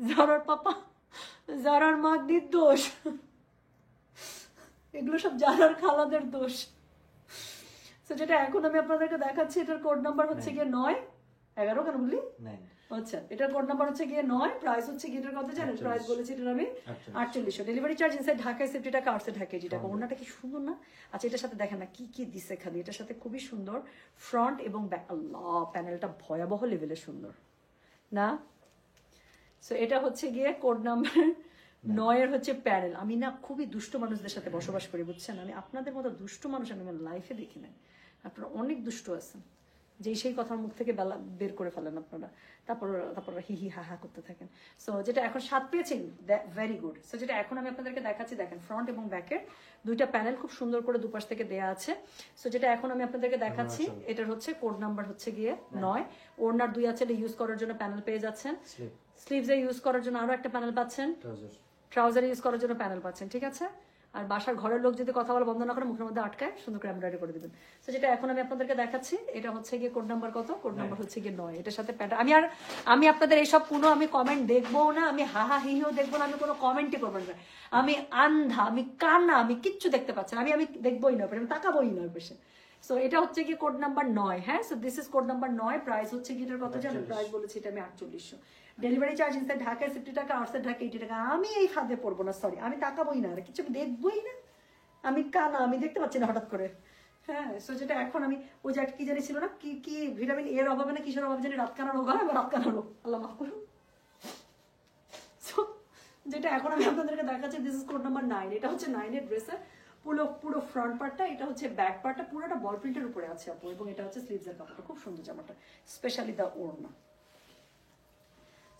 জারার পাপা, জারার মা নির্দোষ, এগুলো সব জারার খালাদের দোষ। তো যেটা এখন আমি আপনাদেরকে দেখাচ্ছি, এটার কোড নাম্বার হচ্ছে গিয়ে 9, 11 কেন বললি? আচ্ছা, এটার কোড নাম্বার হচ্ছে গিয়ে 9। প্রাইস হচ্ছে গিয়ে এটার কত জানেন? প্রাইস বলেছি এটার আমি 4800। ডেলিভারি চার্জ ইনসাইড ঢাকায় 60 টাকা, আউটসাইড ঢাকা 80 টাকা। ওড়নাটা কি সুন্দর না? আচ্ছা, এটার সাথে দেখেন না কি কি দিছে খালি, এটার সাথে খুবই সুন্দর ফ্রন্ট এবং ব্যাক। আল্লাহ, প্যানেলটা ভয়াবহ লেভেলের সুন্দর না? সো এটা হচ্ছে গিয়ে কোড নাম্বার 9 এর হচ্ছে প্যানেল। আমি না খুবই দুষ্ট মানুষদের সাথে বসবাস করি, বুঝছেন? আমি আপনাদের মতো দুষ্ট মানুষ আমি আমার লাইফে দেখি নাই। আপনারা অনেক দুষ্ট আছেন, যে সেই কথার মুখ থেকে বের করে ফেলেন আপনারা, তারপর হি হি হা হা করতে থাকেন। সো যেটা এখন 7 পেয়েছেন, ভেরি গুড। সো যেটা এখন আমি আপনাদেরকে দেখাচ্ছি, দেখেন ফ্রন্ট এবং ব্যাকের দুইটা প্যানেল খুব সুন্দর করে দুপাশ থেকে দেয়া আছে। সো যেটা এখন আমি আপনাদেরকে দেখাচ্ছি, এটার হচ্ছে কোড নাম্বার হচ্ছে গিয়ে 9। ওড়নার 2 আছে, ইউজ করার জন্য প্যানেল পেয়ে যাচ্ছেন। স্লিভসে ইউজ করার জন্য আরো একটা প্যানেল পাচ্ছেন, ট্রাউজার ইউজ করার জন্য প্যানেল পাচ্ছেন, ঠিক আছে? আর বাসার ঘরের লোক যদি কথা বলা বন্ধ না করে, মুখের মধ্যে আটকায়, সুন্দর করে এমব্রয়ডারি করে দিবেন। তো যেটা এখন আমি আপনাদেরকে দেখাচ্ছি, এটা হচ্ছে গিয়ে কোড নাম্বার কত? কোড নাম্বার হচ্ছে গিয়ে 9। এটার সাথে প্যান্ট আমি আপনাদের এইসব কোনো আমি কমেন্ট দেখবো না, আমি হাহা হিহিও দেখবো না, আমি কোনো কমেন্টই করবো না। আমি আন্ধা, আমি কানা, আমি কিচ্ছু দেখতে পাচ্ছি না, আমি দেখবোই না, আমি তাকাবোই না ওর পেছনে। সো এটা হচ্ছে গিয়ে কোড নাম্বার 9। হ্যাঁ, so this is code number 9। Price হচ্ছে গিয়ে এটার কত জানেন? প্রাইস বলেছি এটা আমি 4800। ডেলিভারি চার্জ ইনসাইড ঢাকায় 60 টাকা, আউটসাইড ঢাকা 80 টাকা। আমি এই ফাঁদে পড়বো না, সরি, আমি তাকাবোই না, আর কিছু আমি দেখবোই না, আমি কানা, আমি দেখতে পাচ্ছি না হঠাৎ করে। হ্যাঁ, সো যেটা এখন আমি ওই যে কি জানি ছিল না, কি কি ভিটামিন এর অভাবে না কিসের অভাবে জানি রাত কানা রোগ হয়, রাত কানা রোগ, আল্লাহ মাফ করুন। যেটা এখন আমি আপনাদেরকে দেখাচ্ছি, দিস ইজ কোড নাম্বার 9। এটা হচ্ছে 9 এর ড্রেসের পুরো ফ্রন্ট পার্টটা, এটা হচ্ছে ব্যাক পার্টটা, পুরোটা বল প্রিন্টের উপরে আছে আপু, এবং এটা হচ্ছে স্লিভসের কাপড়টা, খুব সুন্দর জামাটা, স্পেশালি দা ওড়না।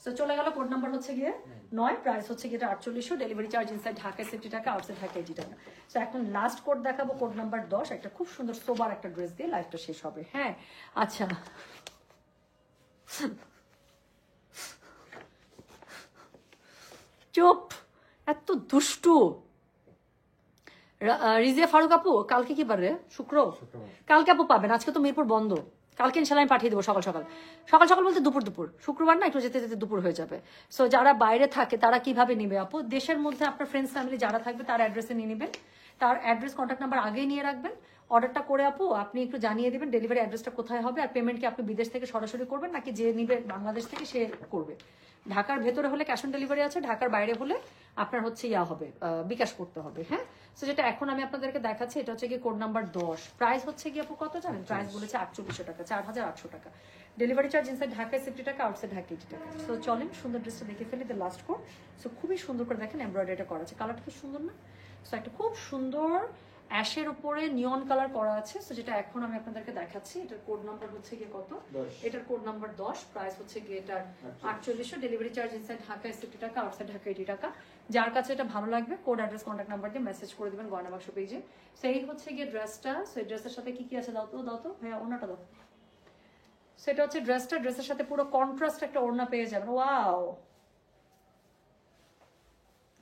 সো চলে গেল, কোড নাম্বার হচ্ছে গিয়ে 9। প্রাইস হচ্ছে গিয়ে 4800। ডেলিভারি চার্জ ইনসাইড ঢাকায় 60 টাকা, আউটসাইড ঢাকা 80 টাকা। সো এখন লাস্ট কোড দেখাবো, কোড নাম্বার 10। একটা খুব সুন্দর সোবার একটা ড্রেস দিয়ে লাইফটা শেষ হবে। হ্যাঁ, আচ্ছা, চুপ, এত দুষ্টু। রিজিয়া ফারুক আপু, কালকে কি পারে? শুক্রবার। কালকে আপু পাবেন, আজকে তো মিরপুর বন্ধ। কালকে ইনশাল্লাহ আমি পাঠিয়ে দেবো সকাল সকাল বলতে দুপুর। শুক্রবার না, একটু যেতে যেতে দুপুর হয়ে যাবে। সো যারা বাইরে থাকে তারা কিভাবে নিবে আপু? দেশের মধ্যে আপনার ফ্রেন্ডস ফ্যামিলি যারা থাকবে তার অ্যাড্রেসে নিয়ে নেবেন, তার অ্যাড্রেস কন্ট্যাক্ট নাম্বার আগেই নিয়ে রাখবেন। অর্ডারটা করে আপু আপনি একটু জানিয়ে দেবেন ডেলিভারি অ্যাড্রেসটা কোথায় হবে, আর পেমেন্ট কি আপনি বিদেশ থেকে সরাসরি করবেন নাকি যে নিবে বাংলাদেশ থেকে সে করবে। ঢাকার ভেতরে হলে ক্যাশ অন ডেলিভারি আছে, ঢাকার বাইরে হলে আপনার হচ্ছে হবে, বিকাশ করতে হবে। হ্যাঁ, সো যেটা এখন আমি আপনাদেরকে দেখাচ্ছি, এটা হচ্ছে গিয়ে কোড নাম্বার 10। প্রাইস হচ্ছে গিয়ে আপু কত জানেন? প্রাইস বলেছে 4800 টাকা, 4800 টাকা। ডেলিভারি চার্জ ইনসাইড ঢাকায় 60 টাকা, আউটসাইড ঢাকা 80 টাকা। সো চলেন সুন্দর ড্রেসটা দেখে ফেলি, দ্য লাস্ট কোড। সো খুবই সুন্দর করে দেখেন এমব্রয়ডারিটা করা আছে, কালারটা কি সুন্দর না? সো একটা খুব সুন্দর অ্যাশের উপরে নিয়ন কালার করা আছে। সো যেটা এখন আমি আপনাদেরকে দেখাচ্ছি, এটার কোড নাম্বার হচ্ছে গিয়ে কত? এটার কোড নাম্বার 10। প্রাইস হচ্ছে গিয়ে এটার 4800। ডেলিভারি চার্জ ইনসাইড ঢাকায় 60 টাকা, আউটসাইড ঢাকা 80 টাকা। যার কাছে এটা ভালো লাগবে কোড, অ্যাড্রেস, কন্ট্যাক্ট নাম্বার দিয়ে মেসেজ করে দিবেন গয়না বাক্স পেজে। সেই হচ্ছে গিয়ে ড্রেসটা। সো এই ড্রেসের সাথে কি কি আছে দাও তো ভাইয়া, ওড়নাটা দাও। সেটা হচ্ছে ড্রেসটা, ড্রেসের সাথে পুরো কন্ট্রাস্ট একটা ওড়না পেয়ে যাবেন। ওয়াও,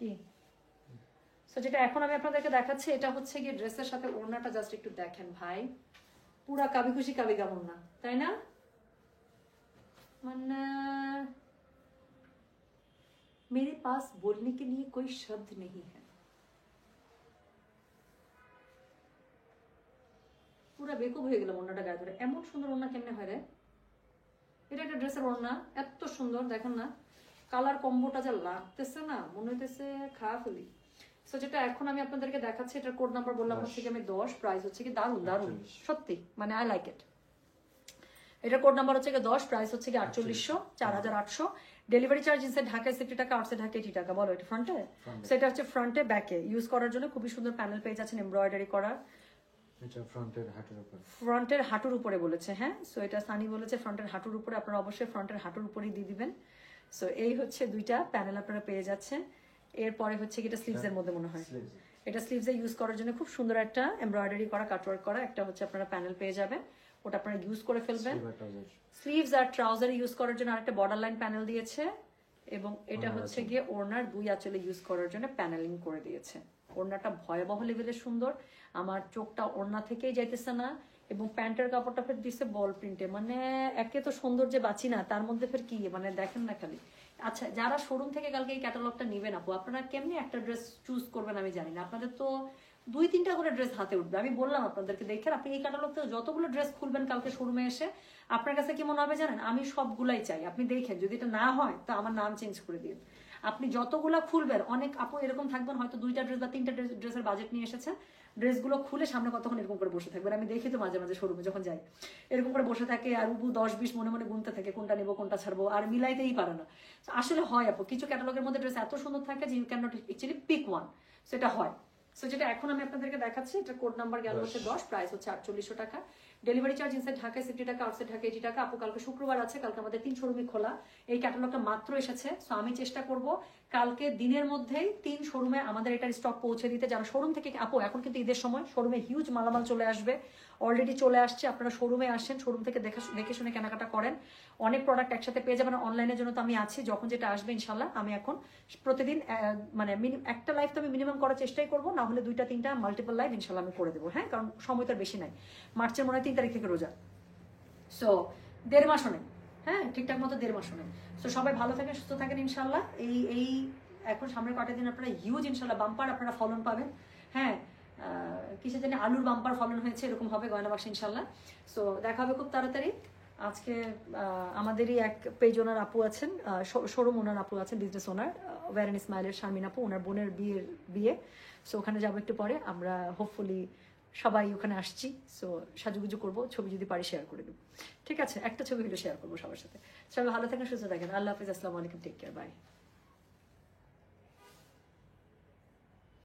কি যেটা এখন আমি আপনাদেরকে দেখাচ্ছি, এটা হচ্ছে গিয়ে ড্রেসের সাথে ওড়নাটা, জাস্ট একটু দেখেন ভাই, পুরা কাবি খুশি কাবি গাম না, তাই না? মানে मेरे पास बोलने के लिए कोई शब्द नहीं है। পুরো বেকুব হয়ে গেলাম ওড়নাটা গায়ে ধরে। এমন সুন্দর ওড়না কেমনে হয় রে? এটা একটা ড্রেসের ওড়না, এত সুন্দর দেখেন না, কালার কম্বোটা যা লাগতেছে না, মনে হইতেছে খাওয়া ফেলি। সো যেটা এখন আমি আপনাদেরকে দেখাচ্ছি, এটার কোড নাম্বার বললাম হচ্ছে কি আমি 10, প্রাইস হচ্ছে কি দারুন দারুন সত্যি, মানে আই লাইক ইট। এটার কোড নাম্বার হচ্ছে কি 10, প্রাইস হচ্ছে কি 4800, 4800। ডেলিভারি চার্জ ইনসাইড ঢাকায় 60 টাকা, আউটসাইড ঢাকা 80 টাকা। বলো এটা ফ্রন্টে, সেটা হচ্ছে ফ্রন্টে ব্যাকে ইউজ করার জন্য খুবই সুন্দর প্যানেল পেজ আছে এমব্রয়ডারি করা। এটা ফ্রন্টের হাঁটুর উপরে, ফ্রন্টের হাঁটুর উপরে বলেছে, হ্যাঁ। সো এটা সানি বলেছে ফ্রন্টের হাঁটুর উপরে, আপনারা অবশ্যই ফ্রন্টের হাঁটুর উপরেই দিয়ে দিবেন। সো এই হচ্ছে দুইটা প্যানেল আপনারা পেয়ে যাচ্ছেন। এরপরে হচ্ছে কি এটা স্লিভসের মধ্যে মনে হয়, এটা স্লিভসে ইউজ করার জন্য খুব সুন্দর একটা এমব্রয়ডারি করা কাটওয়ার্ক করা একটা হচ্ছে আপনারা প্যানেল পেয়ে যাবেন, ওটা আপনারা ইউজ করে ফেলবেন। স্লিভস আর ট্রাউজার ইউজ করার জন্য আরেকটা বর্ডার লাইন প্যানেল দিয়েছে, এবং এটা হচ্ছে গিয়ে ওড়নার দুই আঁচলে ইউজ করার জন্য প্যানেলিং করে দিয়েছে। ওড়নাটা ভয়াবহ লেভেলের সুন্দর, আমার চোখটা ওড়না থেকেই যাইতেছে না। এবং প্যান্টের কাপড়টা ফের দিচ্ছে বল প্রিন্টে, মানে একে তো সৌন্দর্যে বাঁচি না, তার মধ্যে ফের কি মানে দেখেন না খালি। আচ্ছা, যারা শোরুম থেকে কালকে এই ক্যাটালগটা নেবেন আপু, আপনারা কেমনি একটা ড্রেস চুজ করবেন আমি জানি না, আপনাদের তো 2-3টা করে ড্রেস হাতে উঠবে। আমি বললাম আপনাদেরকে, দেখেন আপনি এই ক্যাটালগ থেকে যতগুলো ড্রেস খুলবেন কালকে শোরুমে এসে, আপনার কাছে কি মনে হবে জানেন, আমি সবগুলাই চাই। আপনি দেখেন, যদি এটা না হয় তো আমার নাম চেঞ্জ করে দিন। আপনি যতগুলা খুলবেন, অনেক আপু এরকম থাকবেন হয়তো 2টা ড্রেস বা 3টা ড্রেসের বাজেট নিয়ে এসেছেন, ড্রেসগুলো খুলে সামনে কতক্ষণ এরকম করে বসে থাকবেন। আমি দেখি তো মাঝে মাঝে শোরুমে যখন যাই, এরকম করে বসে থাকে আর উবু 10-20 মনে মনে গুনতে থাকে কোনটা নেবো কোনটা ছাড়বো, আর মিলাইতেই পারে না। আসলে হয় আপু, কিছু ক্যাটালগের মধ্যে ড্রেস এত সুন্দর থাকে যে you can not actually pick one, সেটা হয়। সো যেটা এখন আমি আপনাদেরকে দেখাচ্ছি, এটা কোড নাম্বার গেল হচ্ছে 10, প্রাইস হচ্ছে 4800 টাকা। ডেলিভারি চার্জ ইনসাইড ঢাকায় 60 টাকা, আউটসাইড ঢাকা 80 টাকা। আপু কালকে শুক্রবার আছে, কালকে আমাদের 3 শোরুমই খোলা, এই ক্যাটালগটা মাত্র এসেছে। সো আমি চেষ্টা করব কালকে দিনের মধ্যেই 3 শোরুমে আমাদের এটার স্টক পৌঁছে দিতে। যারা শোরুম থেকে, আপু এখন কিন্তু ঈদের সময় শোরুমে হিউজ মালামাল চলে আসবে, অলরেডি চলে আসছে। আপনারা শোরুমে আসেন, শোরুম থেকে দেখে শুনে কেনাকাটা করেন, অনেক প্রোডাক্ট একসাথে পেয়ে যাবেন। অনলাইনের জন্য তো আমি আছি, যখন যেটা আসবে ইনশাল্লাহ আমি এখন প্রতিদিন মানে একটা লাইভ তো আমি মিনিমাম করার চেষ্টাই করবো, না হলে 2-3টা মাল্টিপল লাইভ ইনশাল্লাহ আমি করে দেবো, হ্যাঁ, কারণ সময় তো আর বেশি নাই। মার্চের মনে হয় 3 তারিখ থেকে রোজা, সো 1.5 মাসও নেই, হ্যাঁ, ঠিকঠাক মতো 1.5 মাসও নেই। সো সবাই ভালো থাকেন, সুস্থ থাকেন ইনশাল্লাহ। এই এখন সামনের কটা দিন আপনারা হিউজ ইনশাল্লাহ বাম্পার আপনারা ফলন পাবেন, হ্যাঁ। কিসে জানি আলুর বাম্পার ফলন হয়েছে, এরকম হবে গয়না বাক্স ইনশাল্লাহ। সো দেখা হবে খুব তাড়াতাড়ি। আজকে আমাদেরই এক পেজ ওনার আপু আছেন, শোরুম ওনার আপু আছেন, বিজনেস ওনার ওয়ারেন ইসমাইলের শারমিন আপু, ওনার বোনের বিয়ে। সো ওখানে যাবো একটু পরে, আমরা হোপফুলি সবাই ওখানে আসছি। সো সাজুগুজু করবো, ছবি যদি পারি শেয়ার করে দেবো, ঠিক আছে, একটা ছবি হলে শেয়ার করবো সবার সাথে। সবাই ভালো থাকেন, সুস্থ থাকেন, আল্লাহ হাফিজ, আসসালামু আলাইকুম, টেক কেয়ার, বাই।